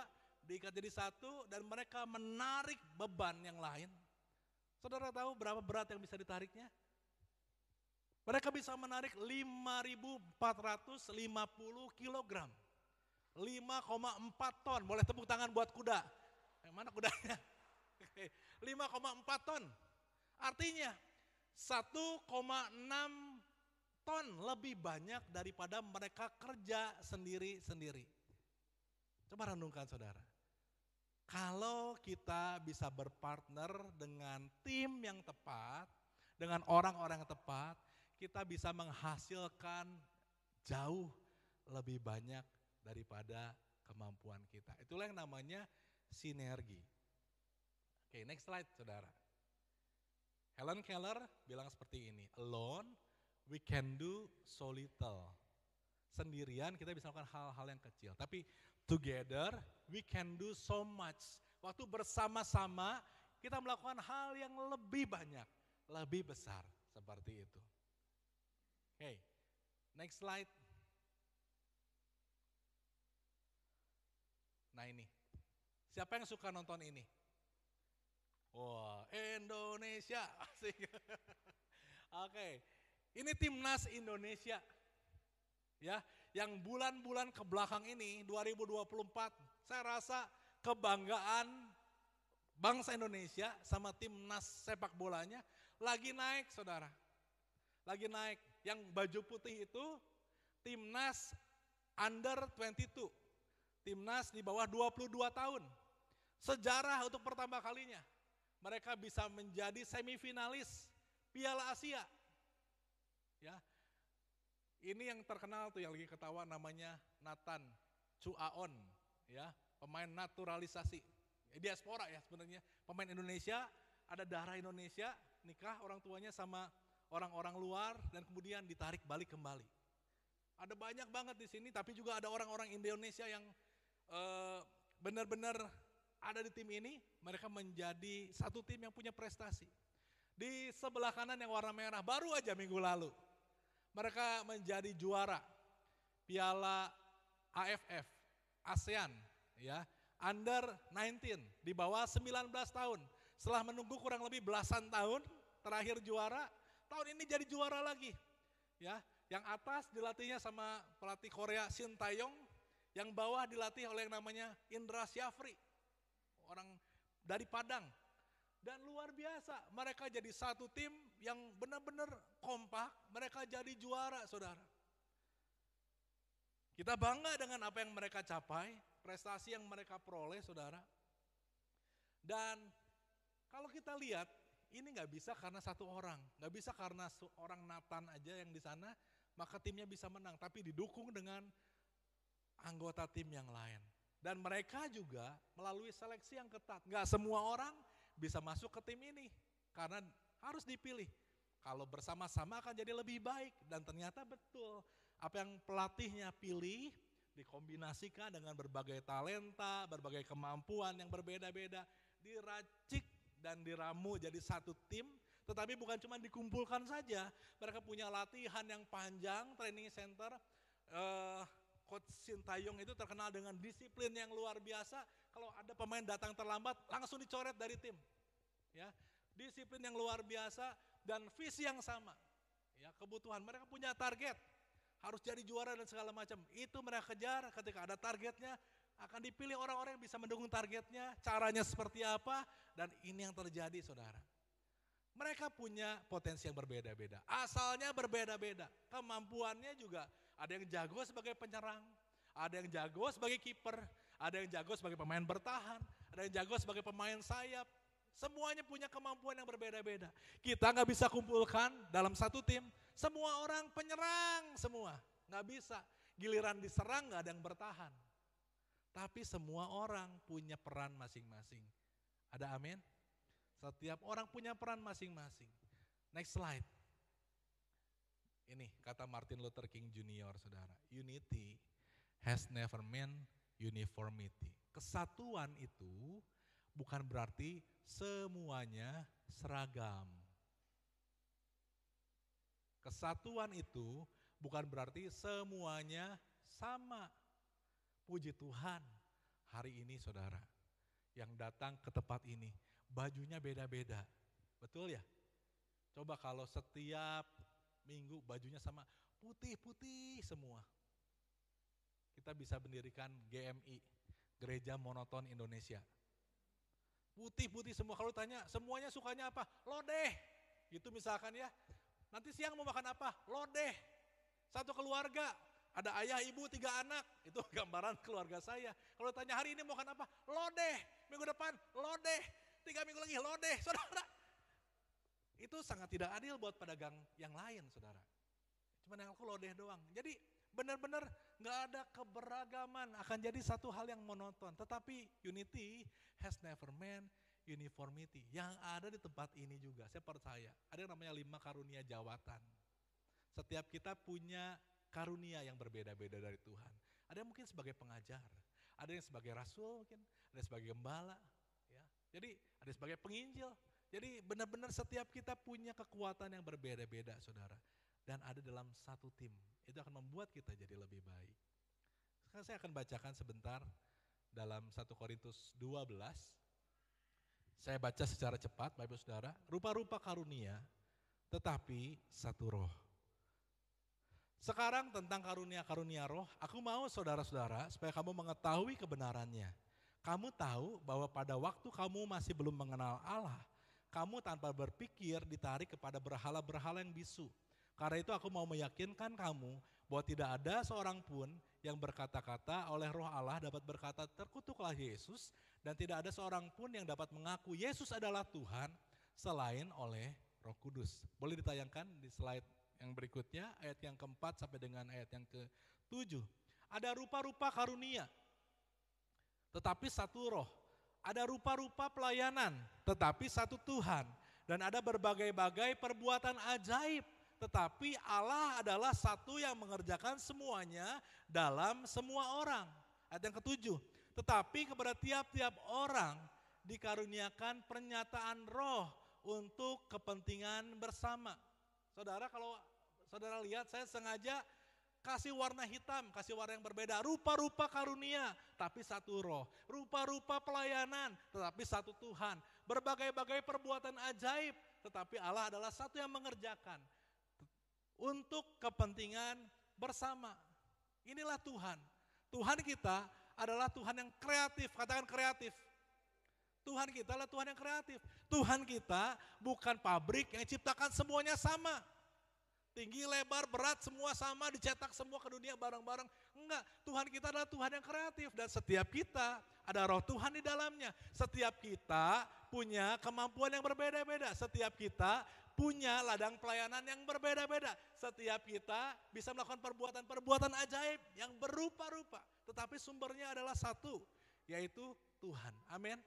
diikat jadi satu dan mereka menarik beban yang lain. Saudara tahu berapa berat yang bisa ditariknya? Mereka bisa menarik 5.450 kilogram. 5,4 ton. Boleh tepuk tangan buat kuda. Yang mana kudanya? 5,4 ton. Artinya 1,6 ton lebih banyak daripada mereka kerja sendiri-sendiri. Coba renungkan saudara. Kalau kita bisa berpartner dengan tim yang tepat, dengan orang-orang yang tepat, kita bisa menghasilkan jauh lebih banyak daripada kemampuan kita. Itulah yang namanya sinergi. Oke, next slide saudara. Helen Keller bilang seperti ini, alone we can do so little. Sendirian kita bisa melakukan hal-hal yang kecil, tapi together we can do so much. Waktu bersama-sama kita melakukan hal yang lebih banyak, lebih besar seperti itu. Oke, next slide. Nah ini, siapa yang suka nonton ini? Wah, Indonesia. Asik. Oke, ini timnas Indonesia. Ya, yang bulan-bulan ke belakang ini 2024, saya rasa kebanggaan bangsa Indonesia sama timnas sepak bolanya lagi naik, saudara. Lagi naik. Yang baju putih itu timnas under 22. Timnas di bawah 22 tahun. Sejarah untuk pertama kalinya. Mereka bisa menjadi semifinalis Piala Asia. Ya. Ini yang terkenal tuh yang lagi ketawa namanya Nathan Chuaon, ya, pemain naturalisasi. Diaspora ya sebenarnya. Pemain Indonesia, ada darah Indonesia, nikah orang tuanya sama orang-orang luar dan kemudian ditarik balik kembali. Ada banyak banget di sini, tapi juga ada orang-orang Indonesia yang benar-benar ada di tim ini. Mereka menjadi satu tim yang punya prestasi. Di sebelah kanan yang warna merah, baru aja minggu lalu mereka menjadi juara Piala AFF ASEAN, ya, under 19 di bawah 19 tahun. Setelah menunggu kurang lebih belasan tahun, terakhir juara, tahun ini jadi juara lagi. Ya, yang atas dilatihnya sama pelatih Korea Shin Tae-yong, yang bawah dilatih oleh yang namanya Indra Syafri, orang dari Padang. Dan luar biasa, mereka jadi satu tim yang benar-benar kompak, mereka jadi juara, saudara. Kita bangga dengan apa yang mereka capai, prestasi yang mereka peroleh, saudara. Dan kalau kita lihat, ini nggak bisa karena satu orang, nggak bisa karena seorang Nathan aja yang di sana, maka timnya bisa menang, tapi didukung dengan anggota tim yang lain. Dan mereka juga melalui seleksi yang ketat, nggak semua orang bisa masuk ke tim ini, karena harus dipilih. Kalau bersama-sama akan jadi lebih baik, dan ternyata betul, apa yang pelatihnya pilih, dikombinasikan dengan berbagai talenta, berbagai kemampuan yang berbeda-beda, diracik dan diramu jadi satu tim, tetapi bukan cuma dikumpulkan saja, mereka punya latihan yang panjang, training center. Coach Shin Tae-yong itu terkenal dengan disiplin yang luar biasa. Kalau ada pemain datang terlambat, langsung dicoret dari tim. Ya, disiplin yang luar biasa dan visi yang sama. Ya, kebutuhan mereka punya target, harus jadi juara dan segala macam. Itu mereka kejar. Ketika ada targetnya, akan dipilih orang-orang yang bisa mendukung targetnya. Caranya seperti apa? Dan ini yang terjadi, saudara. Mereka punya potensi yang berbeda-beda. Asalnya berbeda-beda. Kemampuannya juga. Ada yang jago sebagai penyerang, ada yang jago sebagai kiper, ada yang jago sebagai pemain bertahan, ada yang jago sebagai pemain sayap. Semuanya punya kemampuan yang berbeda-beda. Kita nggak bisa kumpulkan dalam satu tim, semua orang penyerang semua. Nggak bisa, giliran diserang nggak ada yang bertahan. Tapi semua orang punya peran masing-masing. Ada amin? Setiap orang punya peran masing-masing. Next slide. Ini kata Martin Luther King Jr. saudara, unity has never meant uniformity. Kesatuan itu bukan berarti semuanya seragam. Kesatuan itu bukan berarti semuanya sama. Puji Tuhan, hari ini saudara, yang datang ke tempat ini, bajunya beda-beda. Betul ya? Coba kalau setiap minggu bajunya sama, putih-putih semua. Kita bisa mendirikan GMI, Gereja Monoton Indonesia. Putih-putih semua, kalau tanya semuanya sukanya apa? Lodeh. Gitu misalkan ya. Nanti siang mau makan apa? Lodeh. Satu keluarga, ada ayah, ibu, 3 anak. Itu gambaran keluarga saya. Kalau tanya hari ini mau makan apa? Lodeh. Minggu depan lodeh. 3 minggu lagi lodeh. Saudara, itu sangat tidak adil buat pedagang yang lain, saudara. Cuman yang aku lodeh doang. Jadi benar-benar gak ada keberagaman, akan jadi satu hal yang monoton. Tetapi unity has never meant uniformity. Yang ada di tempat ini juga, saya percaya, ada yang namanya 5 karunia jawatan. Setiap kita punya karunia yang berbeda-beda dari Tuhan. Ada yang mungkin sebagai pengajar, ada yang sebagai rasul mungkin, ada yang sebagai gembala, ya. Jadi ada yang sebagai penginjil. Jadi benar-benar setiap kita punya kekuatan yang berbeda-beda, saudara. Dan ada dalam satu tim. Itu akan membuat kita jadi lebih baik. Sekarang saya akan bacakan sebentar dalam 1 Korintus 12. Saya baca secara cepat, Bapak Ibu Saudara. Rupa-rupa karunia, tetapi satu roh. Sekarang tentang karunia-karunia roh, aku mau saudara-saudara supaya kamu mengetahui kebenarannya. Kamu tahu bahwa pada waktu kamu masih belum mengenal Allah, kamu tanpa berpikir ditarik kepada berhala-berhala yang bisu. Karena itu aku mau meyakinkan kamu bahwa tidak ada seorang pun yang berkata-kata oleh roh Allah dapat berkata terkutuklah Yesus, dan tidak ada seorang pun yang dapat mengaku Yesus adalah Tuhan selain oleh Roh Kudus. Boleh ditayangkan di slide yang berikutnya, ayat yang keempat sampai dengan ayat yang ke-7. Ada rupa-rupa karunia, tetapi satu roh. Ada rupa-rupa pelayanan, tetapi satu Tuhan. Dan ada berbagai-bagai perbuatan ajaib, tetapi Allah adalah satu yang mengerjakan semuanya dalam semua orang. Ayat yang ke-7. Tetapi kepada tiap-tiap orang dikaruniakan pernyataan roh untuk kepentingan bersama. Saudara, kalau saudara lihat, saya sengaja kasih warna hitam, kasih warna yang berbeda. Rupa-rupa karunia, tapi satu roh. Rupa-rupa pelayanan, tetapi satu Tuhan. Berbagai-bagai perbuatan ajaib, tetapi Allah adalah satu yang mengerjakan. Untuk kepentingan bersama. Inilah Tuhan. Tuhan kita adalah Tuhan yang kreatif, katakan kreatif. Tuhan kita adalah Tuhan yang kreatif. Tuhan kita bukan pabrik yang ciptakan semuanya sama. Tinggi, lebar, berat, semua sama, dicetak semua ke dunia bareng-bareng. Enggak, Tuhan kita adalah Tuhan yang kreatif. Dan setiap kita ada roh Tuhan di dalamnya. Setiap kita punya kemampuan yang berbeda-beda. Setiap kita punya ladang pelayanan yang berbeda-beda. Setiap kita bisa melakukan perbuatan-perbuatan ajaib yang berupa-rupa. Tetapi sumbernya adalah satu, yaitu Tuhan. Amin.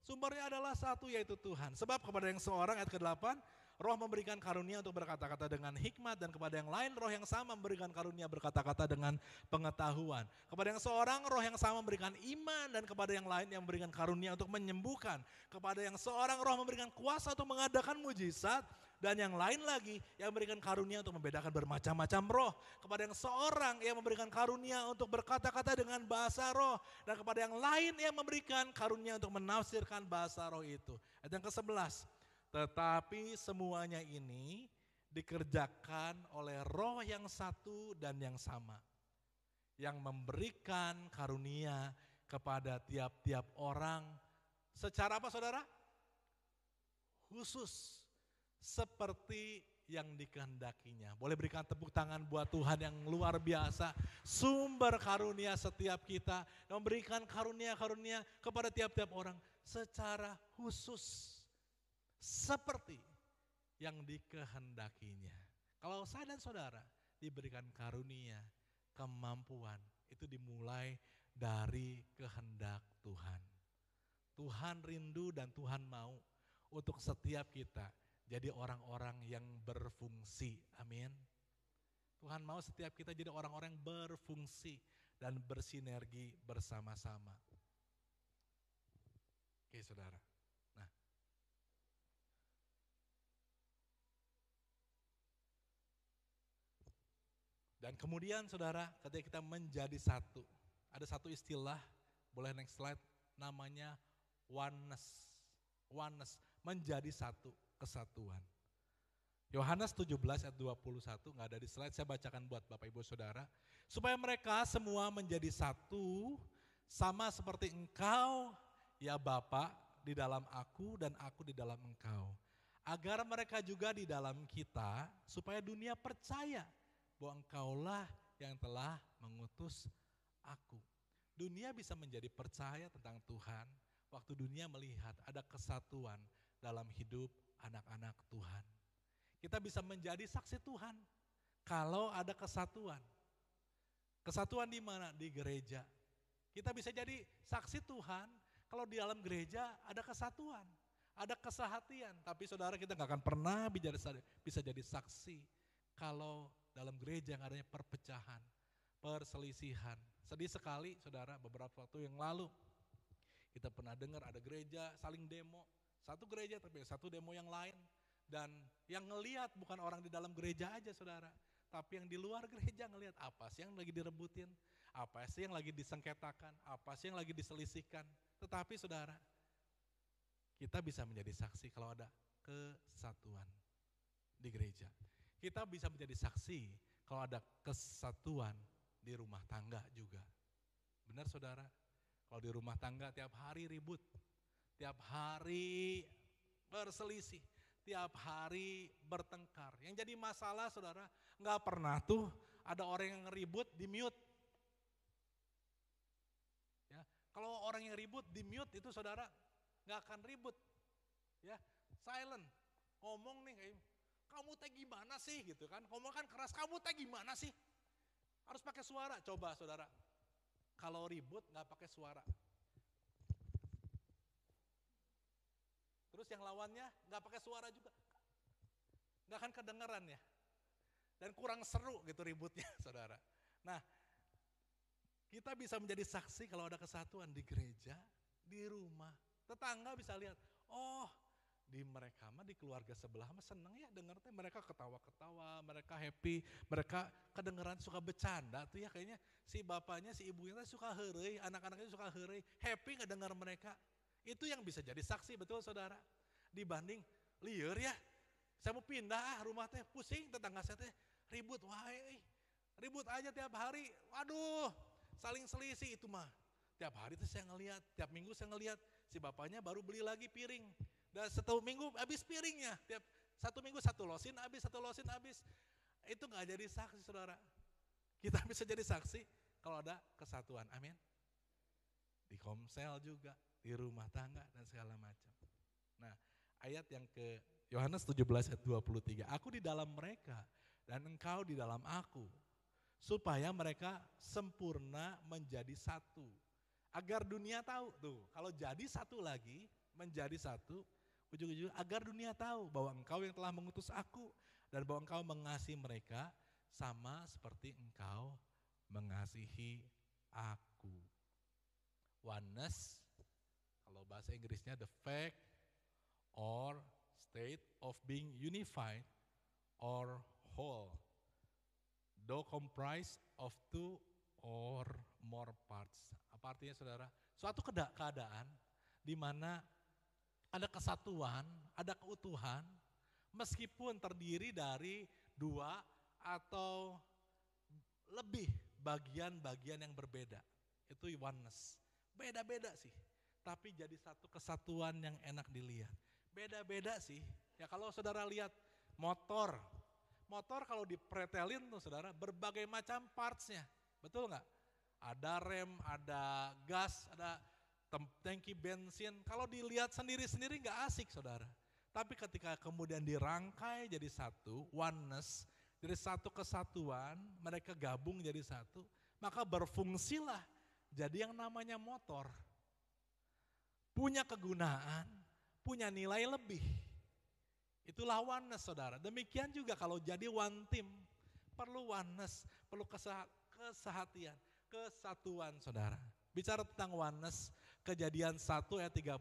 Sumbernya adalah satu, yaitu Tuhan. Sebab kepada yang seorang, ayat ke-8, roh memberikan karunia untuk berkata-kata dengan hikmat, dan kepada yang lain roh yang sama memberikan karunia berkata-kata dengan pengetahuan. Kepada yang seorang roh yang sama memberikan iman, dan kepada yang lain yang memberikan karunia untuk menyembuhkan. Kepada yang seorang roh memberikan kuasa untuk mengadakan mujizat, dan yang lain lagi yang memberikan karunia untuk membedakan bermacam-macam roh. Kepada yang seorang yang memberikan karunia untuk berkata-kata dengan bahasa roh, dan kepada yang lain yang memberikan karunia untuk menafsirkan bahasa roh itu. Ayat yang ke-11. Tetapi semuanya ini dikerjakan oleh roh yang satu dan yang sama, yang memberikan karunia kepada tiap-tiap orang secara apa, saudara? Khusus, seperti yang dikehendakinya. Boleh berikan tepuk tangan buat Tuhan yang luar biasa, sumber karunia setiap kita, memberikan karunia-karunia kepada tiap-tiap orang secara khusus, seperti yang dikehendakinya. Kalau saya dan saudara diberikan karunia, kemampuan, itu dimulai dari kehendak Tuhan. Tuhan rindu dan Tuhan mau untuk setiap kita jadi orang-orang yang berfungsi. Amin. Tuhan mau setiap kita jadi orang-orang yang berfungsi dan bersinergi bersama-sama. Oke, saudara. Dan kemudian saudara, ketika kita menjadi satu, ada satu istilah Boleh next slide, namanya oneness. Oneness, menjadi satu, kesatuan. Yohanes 17 ayat 21, nggak ada di slide, saya bacakan buat Bapak Ibu Saudara. Supaya mereka semua menjadi satu, sama seperti engkau, ya Bapa, di dalam aku dan aku di dalam engkau. Agar mereka juga di dalam kita, supaya dunia percaya bahwa engkaulah yang telah mengutus aku. Dunia bisa menjadi percaya tentang Tuhan, waktu dunia melihat ada kesatuan dalam hidup anak-anak Tuhan. Kita bisa menjadi saksi Tuhan kalau ada kesatuan. Kesatuan di mana? Di gereja. Kita bisa jadi saksi Tuhan kalau di dalam gereja ada kesatuan, ada kesehatian. Tapi saudara, kita gak akan pernah bisa jadi saksi kalau dalam gereja yang adanya perpecahan, perselisihan. Sedih sekali saudara, beberapa waktu yang lalu kita pernah dengar ada gereja saling demo, satu gereja tapi satu demo yang lain. Dan yang ngelihat bukan orang di dalam gereja aja saudara, tapi yang di luar gereja ngelihat apa sih yang lagi direbutin, apa sih yang lagi disengketakan, apa sih yang lagi diselisihkan. Tetapi saudara, kita bisa menjadi saksi kalau ada kesatuan di gereja. Kita bisa menjadi saksi kalau ada kesatuan di rumah tangga juga. Benar saudara? Kalau di rumah tangga tiap hari ribut, tiap hari berselisih, tiap hari bertengkar. Yang jadi masalah saudara, nggak pernah tuh ada orang yang ribut di mute. Ya, kalau orang yang ribut di mute itu saudara nggak akan ribut. Ya, silent. Ngomong nih kayak, kamu teh gimana sih gitu kan? Ngomong kan keras, kamu teh gimana sih? Harus pakai suara. Coba saudara, kalau ribut nggak pakai suara. Terus yang lawannya nggak pakai suara juga, nggak akan kedengeran ya. Dan kurang seru gitu ributnya saudara. Nah, kita bisa menjadi saksi kalau ada kesatuan di gereja, di rumah. Tetangga bisa lihat, oh di mereka mah di keluarga sebelah mah seneng ya dengernya, mereka ketawa-ketawa, mereka happy, mereka kedengeran suka bercanda tuh ya, kayaknya si bapaknya, si ibunya suka heureuy, anak-anaknya suka heureuy, happy ngedengar mereka. Itu yang bisa jadi saksi, betul saudara. Dibanding liar ya, saya mau pindah rumah teh, pusing tetangga saya teh, ribut, ribut aja tiap hari, waduh saling selisih itu mah. Tiap hari tuh saya ngelihat, tiap minggu saya ngelihat, si bapaknya baru beli lagi piring. Dan satu minggu habis piringnya, tiap satu minggu satu losin habis. Itu gak jadi saksi saudara. Kita bisa jadi saksi kalau ada kesatuan, amin. Di komsel juga, di rumah tangga dan segala macam. Nah, ayat yang ke Yohanes 17 ayat 23, aku di dalam mereka dan engkau di dalam aku, supaya mereka sempurna menjadi satu. Agar dunia tahu, tuh kalau jadi satu lagi, menjadi satu, ujung-ujung agar dunia tahu bahwa engkau yang telah mengutus aku dan bahwa engkau mengasihi mereka sama seperti engkau mengasihi aku. Oneness, kalau bahasa Inggrisnya the fact or state of being unified or whole, though comprised of two or more parts. Apa artinya saudara? Suatu keadaan di mana ada kesatuan, ada keutuhan, meskipun terdiri dari dua atau lebih bagian-bagian yang berbeda. Itu oneness. Beda-beda sih, tapi jadi satu kesatuan yang enak dilihat. Beda-beda sih, ya kalau saudara lihat motor kalau dipretelin tuh saudara, berbagai macam partsnya, betul nggak? Ada rem, ada gas, ada tangki bensin. Kalau dilihat sendiri-sendiri nggak asik saudara. Tapi ketika kemudian dirangkai jadi satu, oneness, jadi satu kesatuan, mereka gabung jadi satu, maka berfungsilah jadi yang namanya motor. Punya kegunaan, punya nilai lebih. Itulah oneness saudara. Demikian juga kalau jadi one team, perlu oneness, perlu kesehatian, kesatuan saudara. Bicara tentang oneness, Kejadian 1 ayat 31.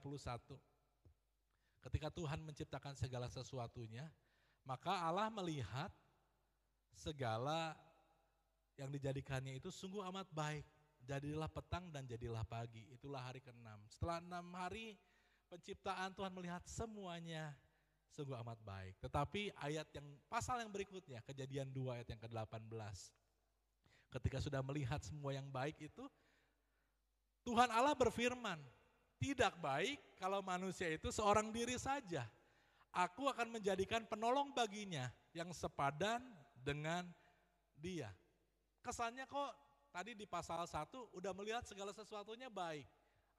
Ketika Tuhan menciptakan segala sesuatunya, maka Allah melihat segala yang dijadikannya itu sungguh amat baik. jadilah petang dan jadilah pagi. Itulah hari ke-6. Setelah 6 hari penciptaan, Tuhan melihat semuanya sungguh amat baik. Tetapi pasal yang berikutnya, Kejadian 2 ayat yang ke-18. Ketika sudah melihat semua yang baik itu, Tuhan Allah berfirman, tidak baik kalau manusia itu seorang diri saja. Aku akan menjadikan penolong baginya yang sepadan dengan dia. Kesannya kok tadi di pasal 1 udah melihat segala sesuatunya baik,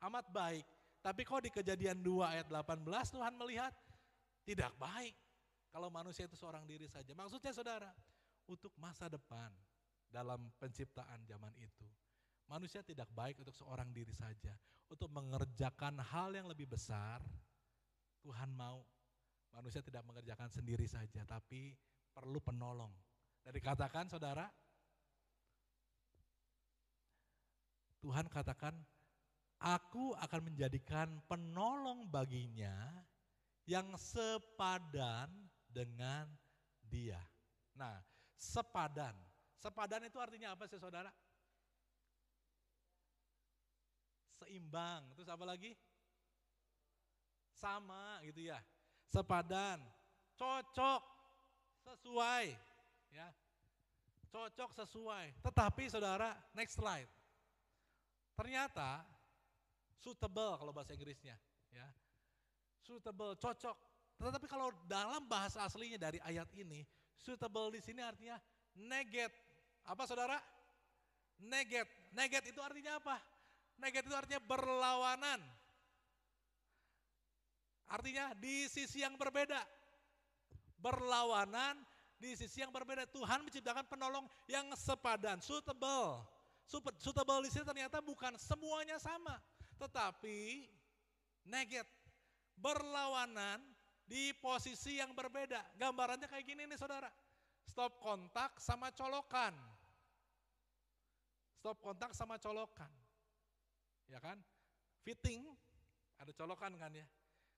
amat baik. Tapi kok di Kejadian 2 ayat 18 Tuhan melihat tidak baik kalau manusia itu seorang diri saja. Maksudnya saudara, untuk masa depan dalam penciptaan zaman itu, manusia tidak baik untuk seorang diri saja. Untuk mengerjakan hal yang lebih besar, Tuhan mau manusia tidak mengerjakan sendiri saja, tapi perlu penolong. Dan dikatakan saudara, Tuhan katakan, aku akan menjadikan penolong baginya yang sepadan dengan dia. Nah, sepadan. Sepadan itu artinya apa sih saudara? Seimbang. Terus apa lagi? Sama gitu ya. Sepadan, cocok, sesuai. Ya. Cocok, sesuai. Tetapi saudara, next slide. Ternyata suitable kalau bahasa Inggrisnya, ya. Suitable, cocok. Tetapi kalau dalam bahasa aslinya dari ayat ini, suitable di sini artinya negate. Apa saudara? Negate. Negate itu artinya apa? Negate itu artinya berlawanan. Artinya di sisi yang berbeda. Berlawanan di sisi yang berbeda. Tuhan menciptakan penolong yang sepadan, suitable. Suitable di sini ternyata bukan semuanya sama, tetapi negate, berlawanan di posisi yang berbeda. Gambarannya kayak gini nih saudara, stop kontak sama colokan. Stop kontak sama colokan, ya kan? Fitting, ada colokan kan ya.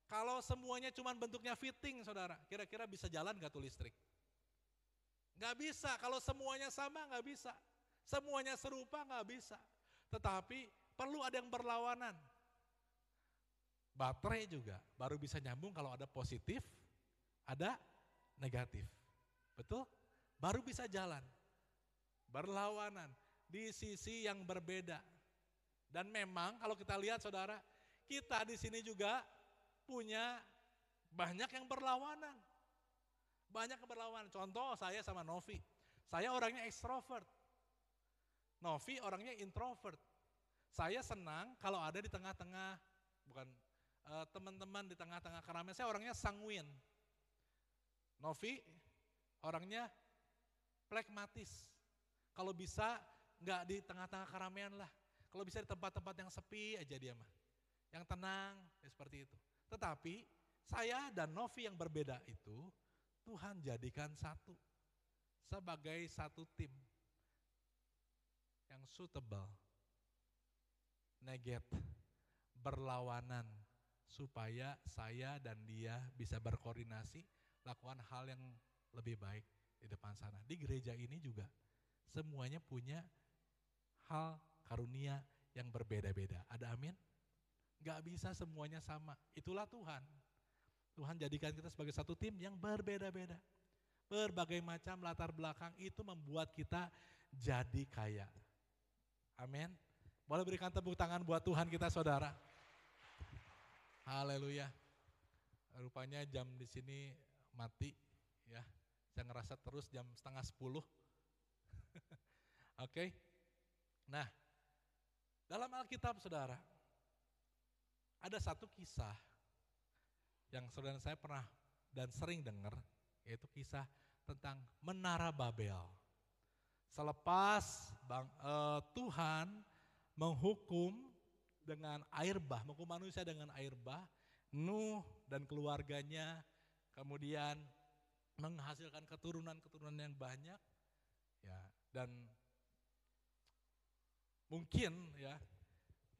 Kalau semuanya cuma bentuknya fitting saudara, kira-kira bisa jalan gak tuh listrik? Gak bisa, kalau semuanya sama gak bisa. Semuanya serupa nggak bisa, tetapi perlu ada yang berlawanan. Baterai juga baru bisa nyambung kalau ada positif, ada negatif. Betul? Baru bisa jalan. Berlawanan di sisi yang berbeda. Dan memang kalau kita lihat saudara, kita di sini juga punya banyak yang berlawanan. Banyak yang berlawanan. Contoh saya sama Novi. Saya orangnya ekstrovert. Novi orangnya introvert. Saya senang kalau ada di tengah-tengah, bukan teman-teman di tengah-tengah keramaian. Saya orangnya sanguin. Novi orangnya pragmatis. Kalau bisa nggak di tengah-tengah keramaian lah. Kalau bisa di tempat-tempat yang sepi aja dia mah. Yang tenang, ya seperti itu. Tetapi saya dan Novi yang berbeda itu Tuhan jadikan satu. Sebagai satu tim. Yang suitable, negate, berlawanan, supaya saya dan dia bisa berkoordinasi, lakukan hal yang lebih baik di depan sana. Di gereja ini juga semuanya punya hal karunia yang berbeda-beda. Ada amin? Gak bisa semuanya sama, itulah Tuhan. Tuhan jadikan kita sebagai satu tim yang berbeda-beda. Berbagai macam latar belakang itu membuat kita jadi kaya. Amin. Boleh berikan tepuk tangan buat Tuhan kita saudara. Haleluya. Rupanya jam di sini mati ya. Saya ngerasa terus jam 9:30. Oke. Nah, dalam Alkitab saudara, ada satu kisah yang saudara saya pernah dan sering dengar, yaitu kisah tentang Menara Babel. Selepas Tuhan menghukum dengan air bah, menghukum manusia dengan air bah, Nuh dan keluarganya kemudian menghasilkan keturunan-keturunan yang banyak, ya, dan mungkin ya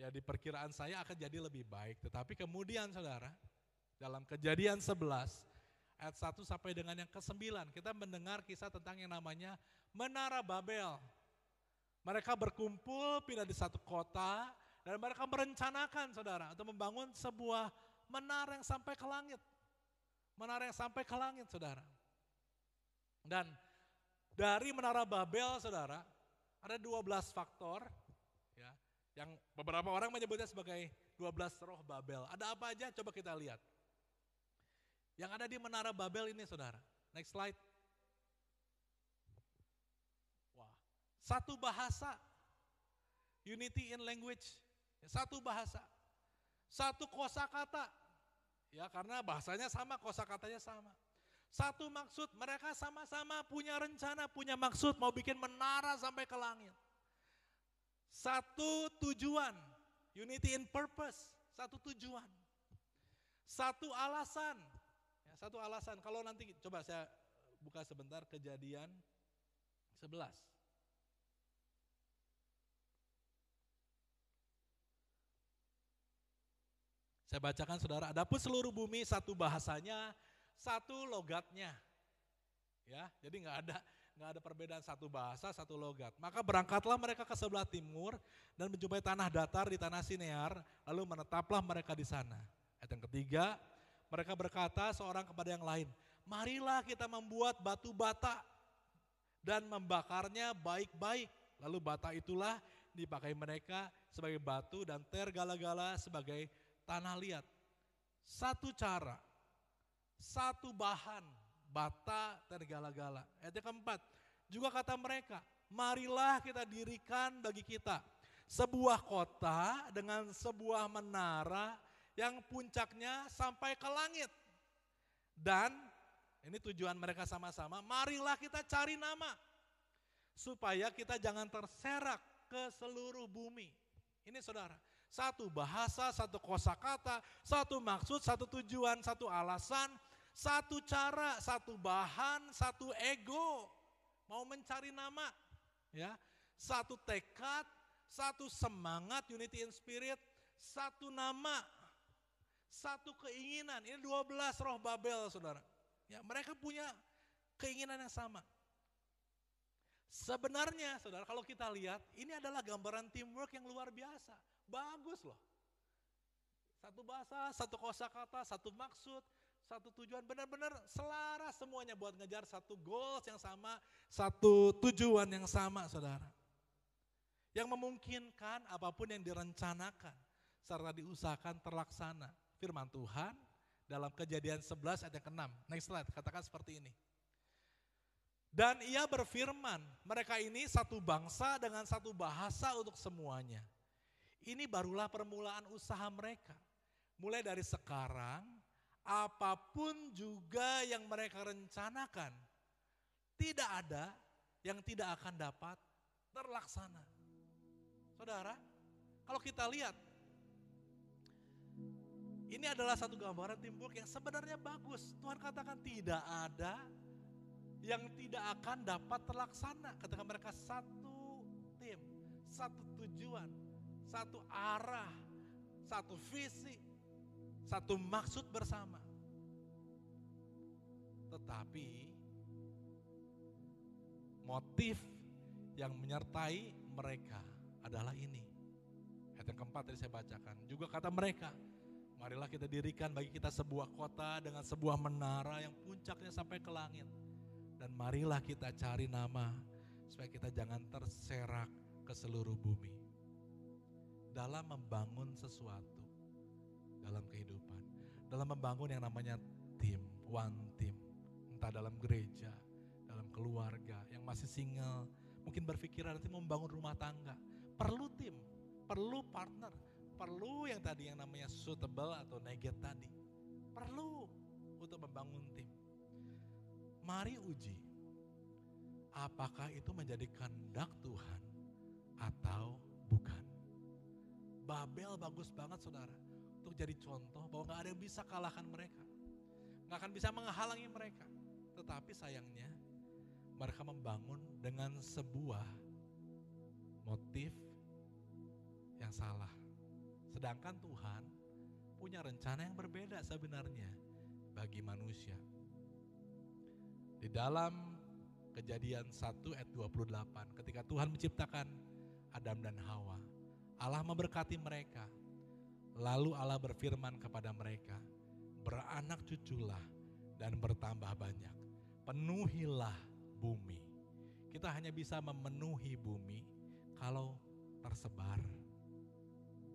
di perkiraan saya akan jadi lebih baik. Tetapi kemudian saudara, dalam Kejadian 11 ayat 1 sampai dengan yang ke-9 kita mendengar kisah tentang yang namanya Menara Babel. Mereka berkumpul pindah di satu kota dan mereka merencanakan saudara untuk membangun sebuah menara yang sampai ke langit. Menara yang sampai ke langit saudara. Dan dari Menara Babel saudara ada 12 faktor ya, yang beberapa orang menyebutnya sebagai 12 roh Babel. Ada apa aja? Coba kita lihat. Yang ada di Menara Babel ini saudara. Next slide. Wah, satu bahasa. Unity in language. Satu bahasa. Satu kosakata. Ya, karena bahasanya sama, kosakatanya sama. Satu maksud, mereka sama-sama punya rencana, punya maksud mau bikin menara sampai ke langit. Satu tujuan, unity in purpose, satu tujuan. Satu alasan, ya, satu alasan. Kalau nanti coba saya buka sebentar Kejadian 11. Saya bacakan saudara, adapun seluruh bumi satu bahasanya, satu logatnya. Ya, jadi nggak ada perbedaan satu bahasa, satu logat. Maka berangkatlah mereka ke sebelah timur dan menjumpai tanah datar di tanah Sinear, lalu menetaplah mereka di sana. Ayat yang ketiga, mereka berkata seorang kepada yang lain, marilah kita membuat batu bata dan membakarnya baik-baik. Lalu bata itulah dipakai mereka sebagai batu dan tergala-gala sebagai tanah liat. Satu cara, satu bahan, bata tergala-gala. Ayat yang keempat, juga kata mereka, marilah kita dirikan bagi kita sebuah kota dengan sebuah menara yang puncaknya sampai ke langit. Dan ini tujuan mereka sama-sama, marilah kita cari nama supaya kita jangan terserak ke seluruh bumi. Ini saudara, satu bahasa, satu kosakata, satu maksud, satu tujuan, satu alasan, satu cara, satu bahan, satu ego, mau mencari nama, ya, satu tekad, satu semangat, unity in spirit, satu nama, satu keinginan. Ini 12 roh Babel, saudara. Ya, mereka punya keinginan yang sama. Sebenarnya, saudara, kalau kita lihat, ini adalah gambaran teamwork yang luar biasa. Bagus loh. Satu bahasa, satu kosakata, satu maksud, satu tujuan, benar-benar selaras semuanya buat ngejar satu goals yang sama, satu tujuan yang sama, saudara. Yang memungkinkan apapun yang direncanakan serta diusahakan terlaksana. Firman Tuhan dalam Kejadian 11 ayat yang ke-6. Next slide, katakan seperti ini. Dan ia berfirman, mereka ini satu bangsa dengan satu bahasa untuk semuanya. Ini barulah permulaan usaha mereka. Mulai dari sekarang, apapun juga yang mereka rencanakan, tidak ada yang tidak akan dapat terlaksana. Saudara, kalau kita lihat, ini adalah satu gambaran teamwork yang sebenarnya bagus. Tuhan katakan tidak ada yang tidak akan dapat terlaksana. Ketika mereka satu tim, satu tujuan, satu arah, satu visi, satu maksud bersama. Tetapi motif yang menyertai mereka adalah ini. Ayat yang keempat tadi saya bacakan. Juga kata mereka, marilah kita dirikan bagi kita sebuah kota dengan sebuah menara yang puncaknya sampai ke langit. Dan marilah kita cari nama supaya kita jangan terserak ke seluruh bumi. Dalam membangun sesuatu dalam kehidupan, dalam membangun yang namanya tim, one team, entah dalam gereja, dalam keluarga, yang masih single, mungkin berpikiran nanti membangun rumah tangga, perlu tim, perlu partner, perlu yang tadi yang namanya suitable atau negate tadi, perlu untuk membangun tim. Mari uji, apakah itu menjadi kehendak Tuhan atau bukan. Babel bagus banget saudara, untuk jadi contoh bahwa gak ada yang bisa kalahkan mereka. Gak akan bisa menghalangi mereka. Tetapi sayangnya mereka membangun dengan sebuah motif yang salah. Sedangkan Tuhan punya rencana yang berbeda sebenarnya bagi manusia. Di dalam Kejadian 1 ayat 28, ketika Tuhan menciptakan Adam dan Hawa. Allah memberkati mereka. Lalu Allah berfirman kepada mereka, beranak cuculah dan bertambah banyak. Penuhilah bumi. Kita hanya bisa memenuhi bumi kalau tersebar.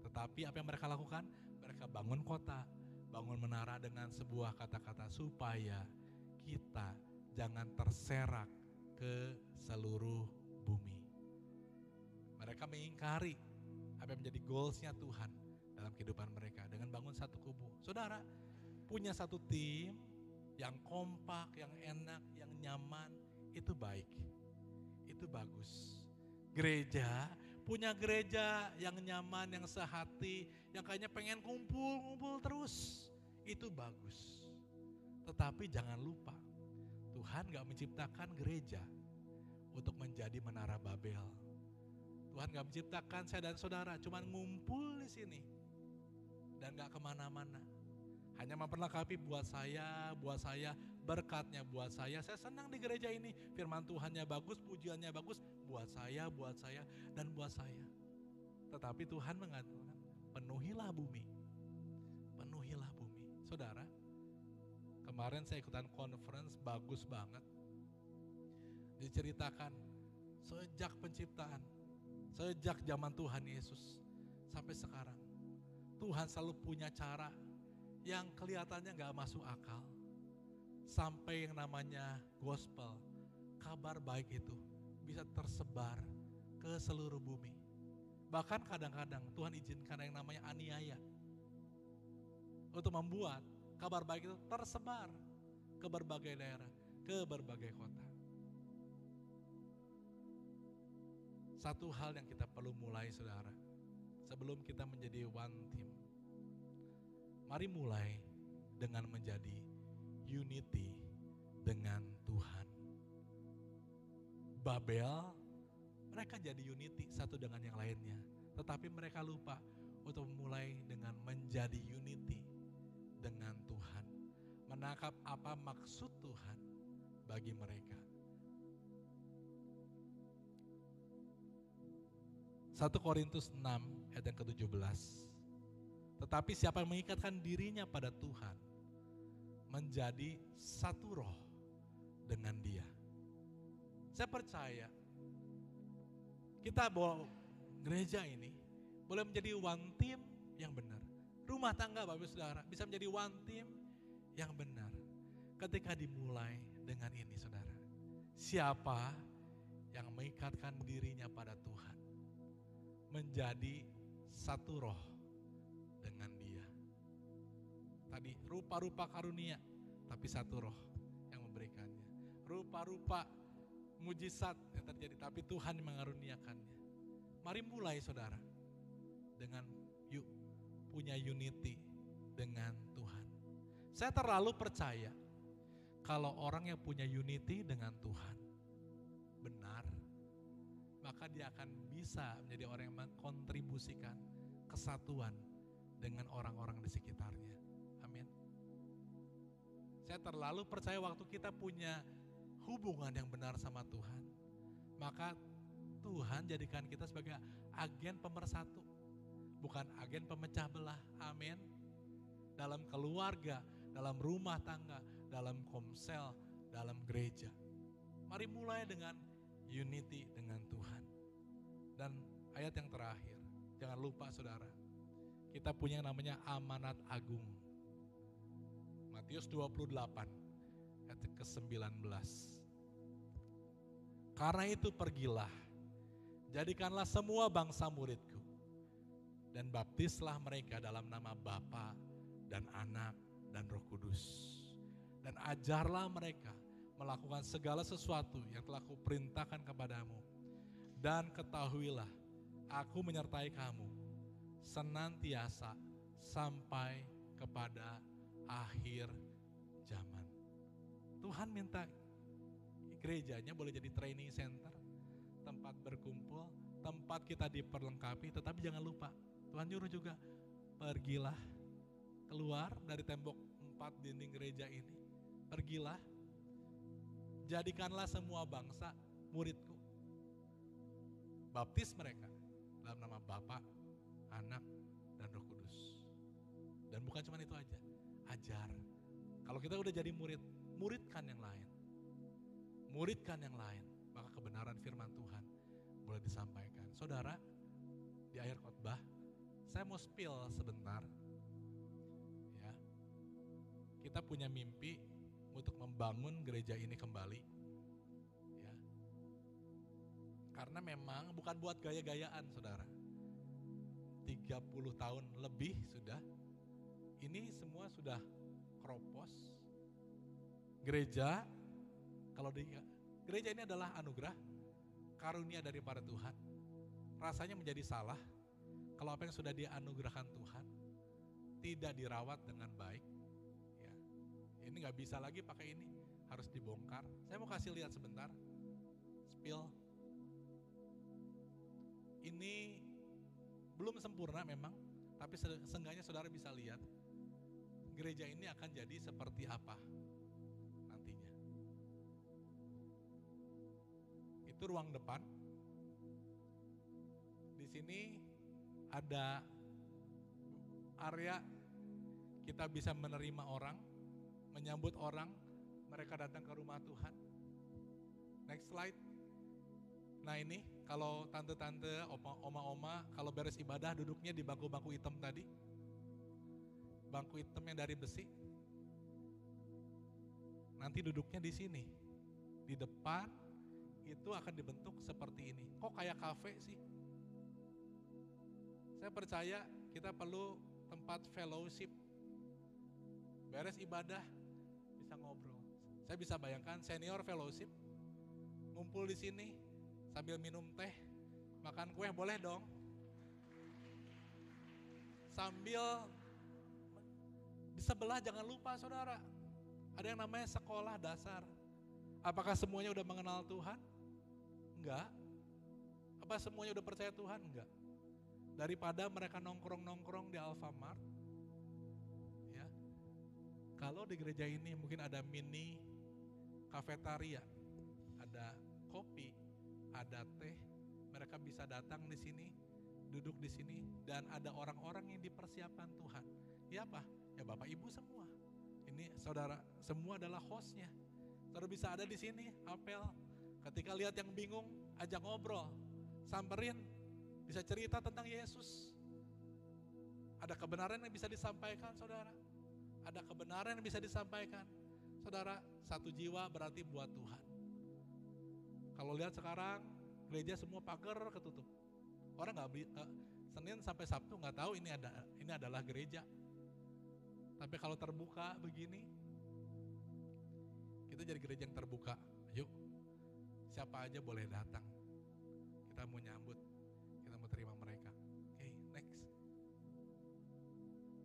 Tetapi apa yang mereka lakukan? Mereka bangun kota, bangun menara dengan sebuah kata-kata supaya kita jangan terserak ke seluruh bumi. Mereka mengingkari apa yang menjadi goalsnya Tuhan dalam kehidupan mereka dengan bangun satu kubu. Saudara, punya satu tim yang kompak, yang enak, yang nyaman, itu baik. Itu bagus. Gereja, punya gereja yang nyaman, yang sehati, yang kayaknya pengen kumpul-kumpul terus. Itu bagus. Tetapi jangan lupa, Tuhan gak menciptakan gereja untuk menjadi menara Babel. Tuhan gak menciptakan saya dan saudara cuman ngumpul di sini dan gak kemana-mana. Hanya memperlengkapi buat saya, berkatnya buat saya. Saya senang di gereja ini, firman Tuhannya bagus, pujiannya bagus, buat saya, dan buat saya. Tetapi Tuhan mengatakan, penuhilah bumi. Penuhilah bumi. Saudara, kemarin saya ikutan conference, bagus banget. Diceritakan, sejak penciptaan, sejak zaman Tuhan Yesus, sampai sekarang, Tuhan selalu punya cara yang kelihatannya gak masuk akal. Sampai yang namanya gospel, kabar baik itu bisa tersebar ke seluruh bumi. Bahkan kadang-kadang Tuhan izinkan yang namanya aniaya untuk membuat kabar baik itu tersebar ke berbagai daerah, ke berbagai kota. Satu hal yang kita perlu mulai, saudara, sebelum kita menjadi one team, mari mulai dengan menjadi unity dengan Tuhan. Babel, mereka jadi unity satu dengan yang lainnya. Tetapi mereka lupa untuk memulai dengan menjadi unity dengan Tuhan. Menangkap apa maksud Tuhan bagi mereka. 1 Korintus 6 ayat yang ke-17. Tetapi siapa yang mengikatkan dirinya pada Tuhan, menjadi satu roh dengan Dia. Saya percaya kita bawa gereja ini boleh menjadi one team yang benar. Rumah tangga Bapak Saudara bisa menjadi one team yang benar. Ketika dimulai dengan ini, saudara. Siapa yang mengikatkan dirinya pada Tuhan, menjadi satu roh dengan Dia. Tadi rupa-rupa karunia, tapi satu roh yang memberikannya. Rupa-rupa mujizat yang terjadi, tapi Tuhan yang mengaruniakannya. Mari mulai, saudara, dengan yuk punya unity dengan Tuhan. Saya terlalu percaya kalau orang yang punya unity dengan Tuhan benar, maka dia akan bisa menjadi orang yang mengkontribusikan kesatuan dengan orang-orang di sekitarnya. Amin. Saya terlalu percaya waktu kita punya hubungan yang benar sama Tuhan, maka Tuhan jadikan kita sebagai agen pemersatu, bukan agen pemecah belah. Amin. Dalam keluarga, dalam rumah tangga, dalam komsel, dalam gereja. Mari mulai dengan unity dengan Tuhan. Dan ayat yang terakhir, jangan lupa saudara, kita punya yang namanya amanat agung. Matius 28 ayat ke-19. Karena itu pergilah, jadikanlah semua bangsa muridku, dan baptislah mereka dalam nama Bapa dan Anak dan Roh Kudus. Dan ajarlah mereka melakukan segala sesuatu yang telah kuperintahkan kepadamu. Dan ketahuilah, aku menyertai kamu senantiasa sampai kepada akhir zaman. Tuhan minta gerejanya boleh jadi training center, tempat berkumpul, tempat kita diperlengkapi, tetapi jangan lupa, Tuhan nyuruh juga, pergilah keluar dari tembok 4 dinding gereja ini. Pergilah, jadikanlah semua bangsa muridku. Baptis mereka dalam nama Bapa, Anak, dan Roh Kudus. Dan bukan cuma itu aja, ajar. Kalau kita udah jadi murid, muridkan yang lain. Muridkan yang lain, maka kebenaran firman Tuhan boleh disampaikan. Saudara, di akhir khotbah, saya mau spill sebentar. Ya, kita punya mimpi untuk membangun gereja ini kembali. Ya, karena memang bukan buat gaya-gayaan, saudara. 30 tahun lebih sudah, ini semua sudah keropos. Gereja, gereja ini adalah anugerah, karunia daripada Tuhan. Rasanya menjadi salah kalau apa yang sudah dianugerahkan Tuhan tidak dirawat dengan baik. Ya, ini nggak bisa lagi pakai ini, harus dibongkar. Saya mau kasih lihat sebentar, spill. Ini belum sempurna memang, tapi seenggaknya saudara bisa lihat gereja ini akan jadi seperti apa nantinya. Itu ruang depan. Di sini ada area kita bisa menerima orang, menyambut orang, mereka datang ke rumah Tuhan. Next slide. Nah ini kalau tante-tante, oma-oma, kalau beres ibadah duduknya di bangku-bangku hitam tadi. Bangku hitam yang dari besi. Nanti duduknya di sini. Di depan itu akan dibentuk seperti ini. Kok kayak kafe sih? Saya percaya kita perlu tempat fellowship. Beres ibadah bisa ngobrol. Saya bisa bayangkan senior fellowship ngumpul di sini sambil minum teh, makan kue boleh dong. Sambil di sebelah jangan lupa saudara, ada yang namanya sekolah dasar. Apakah semuanya udah mengenal Tuhan? Enggak. Apa semuanya udah percaya Tuhan? Enggak. Daripada mereka nongkrong-nongkrong di Alfamart, ya. Kalau di gereja ini mungkin ada mini kafetaria, ada kopi, ada teh, mereka bisa datang di sini, duduk di sini, dan ada orang-orang yang dipersiapkan Tuhan. Ya apa? Ya Bapak Ibu semua. Ini saudara semua adalah hostnya. Saudara bisa ada di sini, apel. Ketika lihat yang bingung, ajak ngobrol, samperin, bisa cerita tentang Yesus. Ada kebenaran yang bisa disampaikan, saudara. Ada kebenaran yang bisa disampaikan. Saudara, satu jiwa berarti buat Tuhan. Kalau lihat sekarang, gereja semua pagar ketutup. Orang Senin sampai Sabtu nggak tahu ini adalah gereja. Tapi kalau terbuka begini, kita jadi gereja yang terbuka. Yuk, siapa aja boleh datang. Kita mau nyambut, kita mau terima mereka. Oke, next.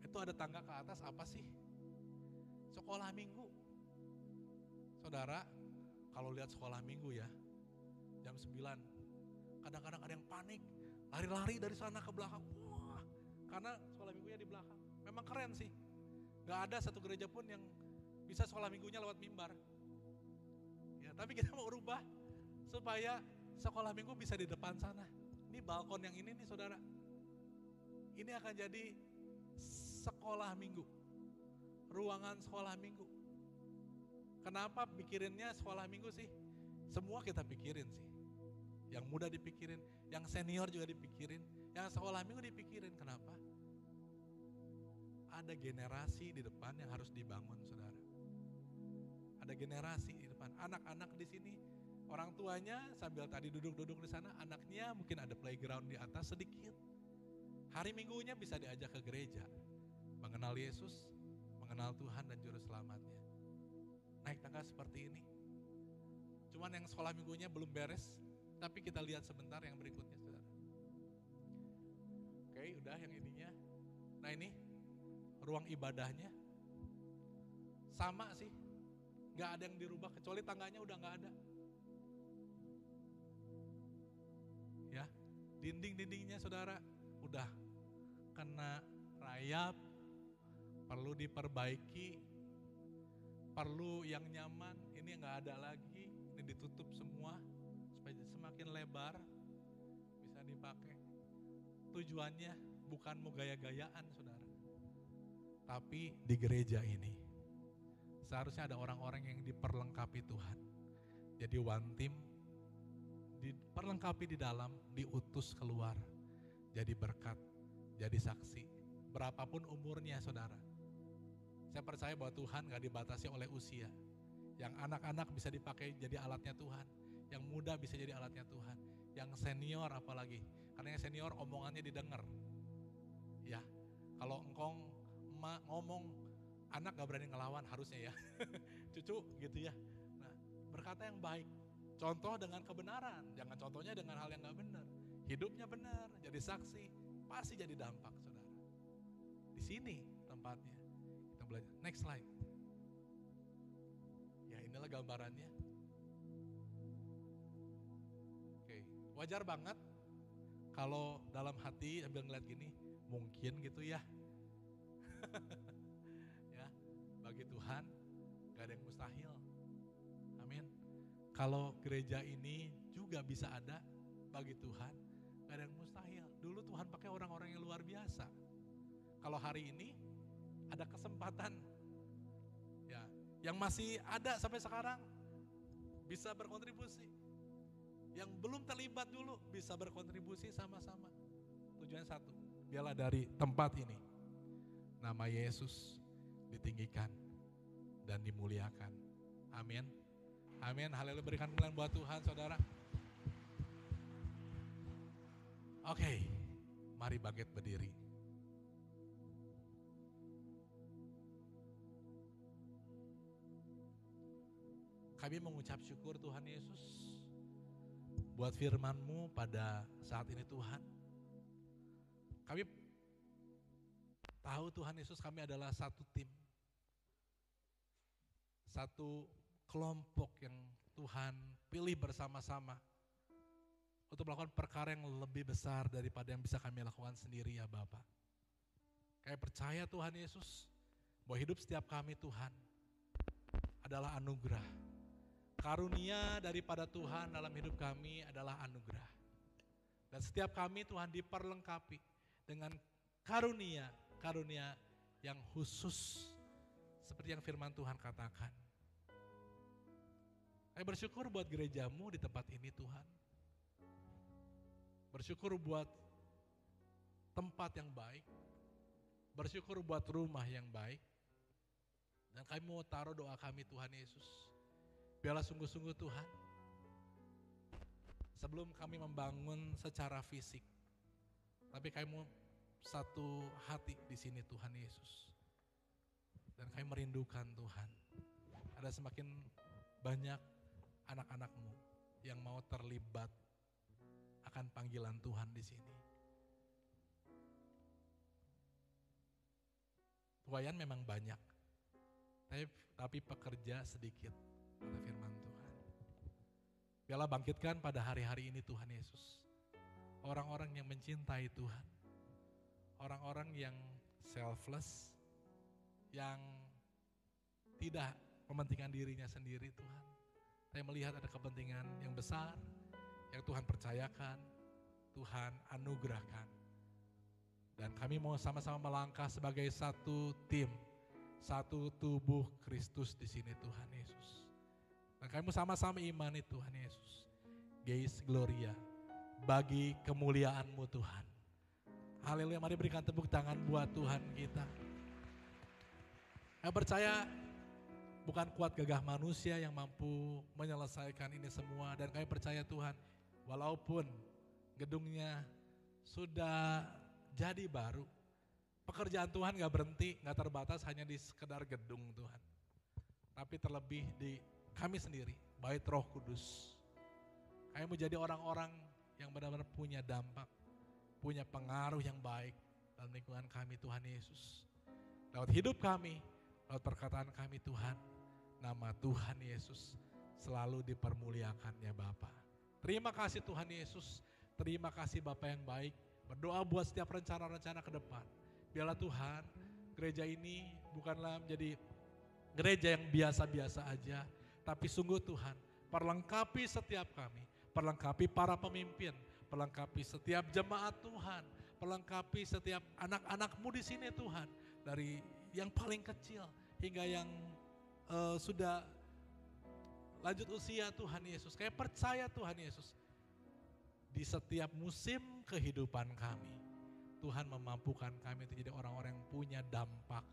Itu ada tangga ke atas apa sih? Sekolah minggu. Saudara, kalau lihat sekolah minggu ya, jam 9, kadang-kadang ada yang panik, lari-lari dari sana ke belakang. Wah, karena sekolah minggunya di belakang. Memang keren sih. Gak ada satu gereja pun yang bisa sekolah minggunya lewat mimbar. Ya, tapi kita mau rubah supaya sekolah minggu bisa di depan sana. Ini balkon yang ini nih saudara. Ini akan jadi sekolah minggu. Ruangan sekolah minggu. Kenapa pikirinnya sekolah minggu sih? Semua kita pikirin sih. Yang muda dipikirin, yang senior juga dipikirin, yang sekolah minggu dipikirin. Kenapa? Ada generasi di depan yang harus dibangun, saudara. Ada generasi di depan. Anak-anak di sini, orang tuanya sambil tadi duduk-duduk di sana, anaknya mungkin ada playground di atas sedikit. Hari minggunya bisa diajak ke gereja, mengenal Yesus, mengenal Tuhan dan Juru Selamatnya. Naik tangga seperti ini. Cuman yang sekolah minggunya belum beres, tapi kita lihat sebentar yang berikutnya, saudara. Oke, udah yang ininya. Nah ini ruang ibadahnya sama sih, nggak ada yang dirubah kecuali tangganya udah nggak ada. Ya, dinding-dindingnya saudara udah kena rayap, perlu diperbaiki, perlu yang nyaman. Ini nggak ada lagi, ini ditutup semua supaya semakin lebar bisa dipakai. tujuannya bukan mau gaya-gayaan saudara. Tapi di gereja ini seharusnya ada orang-orang yang diperlengkapi Tuhan. Jadi one team, diperlengkapi di dalam, diutus keluar. Jadi berkat, jadi saksi. Berapapun umurnya saudara. Saya percaya bahwa Tuhan gak dibatasi oleh usia. Yang anak-anak bisa dipakai jadi alatnya Tuhan. Yang muda bisa jadi alatnya Tuhan. Yang senior apalagi. Karena yang senior omongannya didengar. Ya, kalau engkong emak ngomong, anak gak berani ngelawan harusnya ya. Cucu gitu ya. Nah, berkata yang baik. Contoh dengan kebenaran. Jangan contohnya dengan hal yang gak benar. Hidupnya benar, jadi saksi. Pasti jadi dampak saudara. Di sini tempatnya. Kita belajar. Next slide. Ya inilah gambarannya. Oke, wajar banget kalau dalam hati ambil ngeliat gini, mungkin gitu ya. Ya, bagi Tuhan gak ada yang mustahil. Amin. Kalau gereja ini juga bisa ada bagi Tuhan, gak ada yang mustahil. Dulu Tuhan pakai orang-orang yang luar biasa. Kalau hari ini ada kesempatan, ya, yang masih ada sampai sekarang bisa berkontribusi. Yang belum terlibat dulu bisa berkontribusi sama-sama. Tujuannya satu, biarlah dari tempat ini nama Yesus ditinggikan dan dimuliakan. Amin. Amin. Haleluya, berikan kemuliaan buat Tuhan saudara. Oke, mari bangkit berdiri. Kami mengucap syukur Tuhan Yesus buat firman-Mu pada saat ini Tuhan. Kami tahu Tuhan Yesus kami adalah satu tim. Satu kelompok yang Tuhan pilih bersama-sama untuk melakukan perkara yang lebih besar daripada yang bisa kami lakukan sendiri ya Bapak. Kami percaya Tuhan Yesus bahwa hidup setiap kami Tuhan adalah anugerah. Karunia daripada Tuhan dalam hidup kami adalah anugerah. Dan setiap kami Tuhan diperlengkapi dengan karunia yang khusus. Seperti yang firman Tuhan katakan. Saya bersyukur buat gereja-Mu di tempat ini Tuhan. Bersyukur buat tempat yang baik. Bersyukur buat rumah yang baik. Dan kami mau taruh doa kami Tuhan Yesus. Biarlah sungguh-sungguh Tuhan, sebelum kami membangun secara fisik, tapi kami mau satu hati di sini Tuhan Yesus. Dan kami merindukan Tuhan, ada semakin banyak anak-anak-Mu yang mau terlibat akan panggilan Tuhan di sini. Tuayan memang banyak, tapi pekerja sedikit. Kata firman Tuhan. Biarlah bangkitkan pada hari-hari ini Tuhan Yesus. Orang-orang yang mencintai Tuhan. Orang-orang yang selfless. Yang tidak mementingkan dirinya sendiri Tuhan. Tapi melihat ada kepentingan yang besar. Yang Tuhan percayakan. Tuhan anugerahkan. Dan kami mau sama-sama melangkah sebagai satu tim. Satu tubuh Kristus di sini Tuhan Yesus. Dan kami sama-sama imani Tuhan Yesus. Geis Gloria. Bagi kemuliaan-Mu Tuhan. Haleluya, mari berikan tepuk tangan buat Tuhan kita. Saya percaya bukan kuat gagah manusia yang mampu menyelesaikan ini semua. Dan kami percaya Tuhan, walaupun gedungnya sudah jadi baru, pekerjaan Tuhan gak berhenti, gak terbatas hanya di sekedar gedung Tuhan. Tapi terlebih di kami sendiri, bait Roh Kudus. Kami mau jadi orang-orang yang benar-benar punya dampak, punya pengaruh yang baik dalam lingkungan kami Tuhan Yesus. Lewat hidup kami, lewat perkataan kami Tuhan, nama Tuhan Yesus selalu dipermuliakan ya Bapa. Terima kasih Tuhan Yesus, terima kasih Bapa yang baik. Berdoa buat setiap rencana-rencana ke depan. Biarlah Tuhan, gereja ini bukanlah menjadi gereja yang biasa-biasa aja, tapi sungguh Tuhan, perlengkapi setiap kami, perlengkapi para pemimpin, perlengkapi setiap jemaat Tuhan, pelengkapi setiap anak-anak-Mu di sini Tuhan. Dari yang paling kecil hingga yang sudah lanjut usia Tuhan Yesus. Kayak percaya Tuhan Yesus. Di setiap musim kehidupan kami, Tuhan memampukan kami untuk jadi orang-orang yang punya dampak.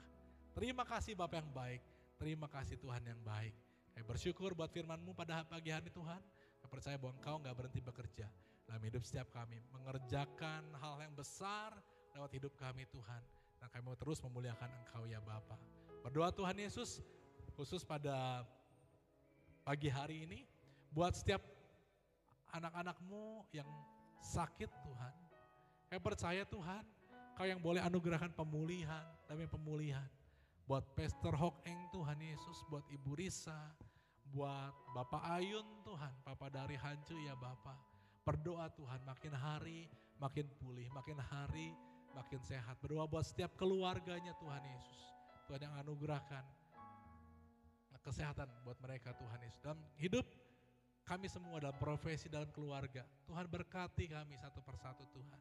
Terima kasih Bapa yang baik. Terima kasih Tuhan yang baik. Kami bersyukur buat firman-Mu pada pagi hari Tuhan. Kami percaya bahwa Engkau gak berhenti bekerja dalam hidup setiap kami. Mengerjakan hal yang besar lewat hidup kami Tuhan. Dan kami mau terus memuliakan Engkau ya Bapa. Berdoa Tuhan Yesus khusus pada pagi hari ini. Buat setiap anak-anak-Mu yang sakit Tuhan. Kami percaya Tuhan, Kau yang boleh anugerahkan pemulihan demi pemulihan. Buat Pastor Hok Eng Tuhan Yesus, buat Ibu Risa, buat Bapak Ayun Tuhan, Papa dari Hancu ya Bapak. Berdoa Tuhan makin hari makin pulih, makin hari makin sehat. Berdoa buat setiap keluarganya Tuhan Yesus. Tuhan yang anugerahkan kesehatan buat mereka Tuhan Yesus. Dalam hidup kami semua dalam profesi, dalam keluarga. Tuhan berkati kami satu persatu Tuhan.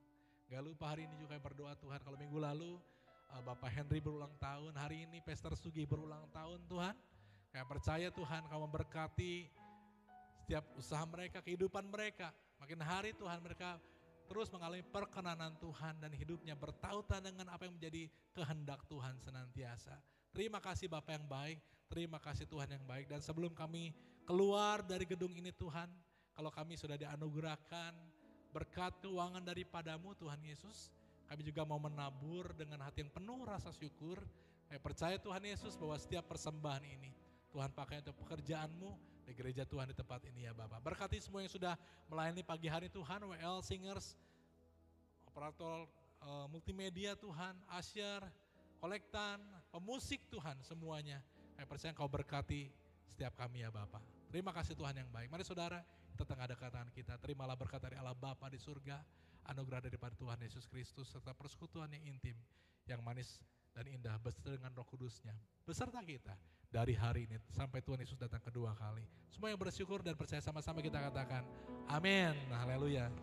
Gak lupa hari ini juga berdoa Tuhan. Kalau minggu lalu Bapak Henry berulang tahun, hari ini Pastor Sugi berulang tahun Tuhan. Kami percaya Tuhan Kau memberkati setiap usaha mereka, kehidupan mereka. Makin hari Tuhan mereka terus mengalami perkenanan Tuhan dan hidupnya bertautan dengan apa yang menjadi kehendak Tuhan senantiasa. Terima kasih Bapak yang baik, terima kasih Tuhan yang baik. Dan sebelum kami keluar dari gedung ini Tuhan, kalau kami sudah dianugerahkan berkat keuangan daripada-Mu Tuhan Yesus, kami juga mau menabur dengan hati yang penuh rasa syukur. Kami percaya Tuhan Yesus bahwa setiap persembahan ini Tuhan pakai untuk pekerjaan-Mu di gereja Tuhan di tempat ini ya Bapak. Berkati semua yang sudah melayani pagi hari Tuhan, WL Singers, operator multimedia Tuhan, Asyar, kolektan, pemusik Tuhan semuanya. Kami percaya Kau berkati setiap kami ya Bapak. Terima kasih Tuhan yang baik. Mari saudara, kita tengah-tengah tangan kita. Terimalah berkat dari Allah Bapa di surga, anugerah daripada Tuhan Yesus Kristus, serta persekutuan yang intim, yang manis dan indah beserta dengan Roh Kudus-Nya beserta kita dari hari ini sampai Tuhan Yesus datang kedua kali. Semua yang bersyukur dan percaya sama-sama kita katakan amin. Haleluya.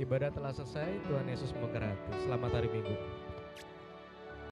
Ibadah telah selesai, Tuhan Yesus memberkati. Selamat hari Minggu.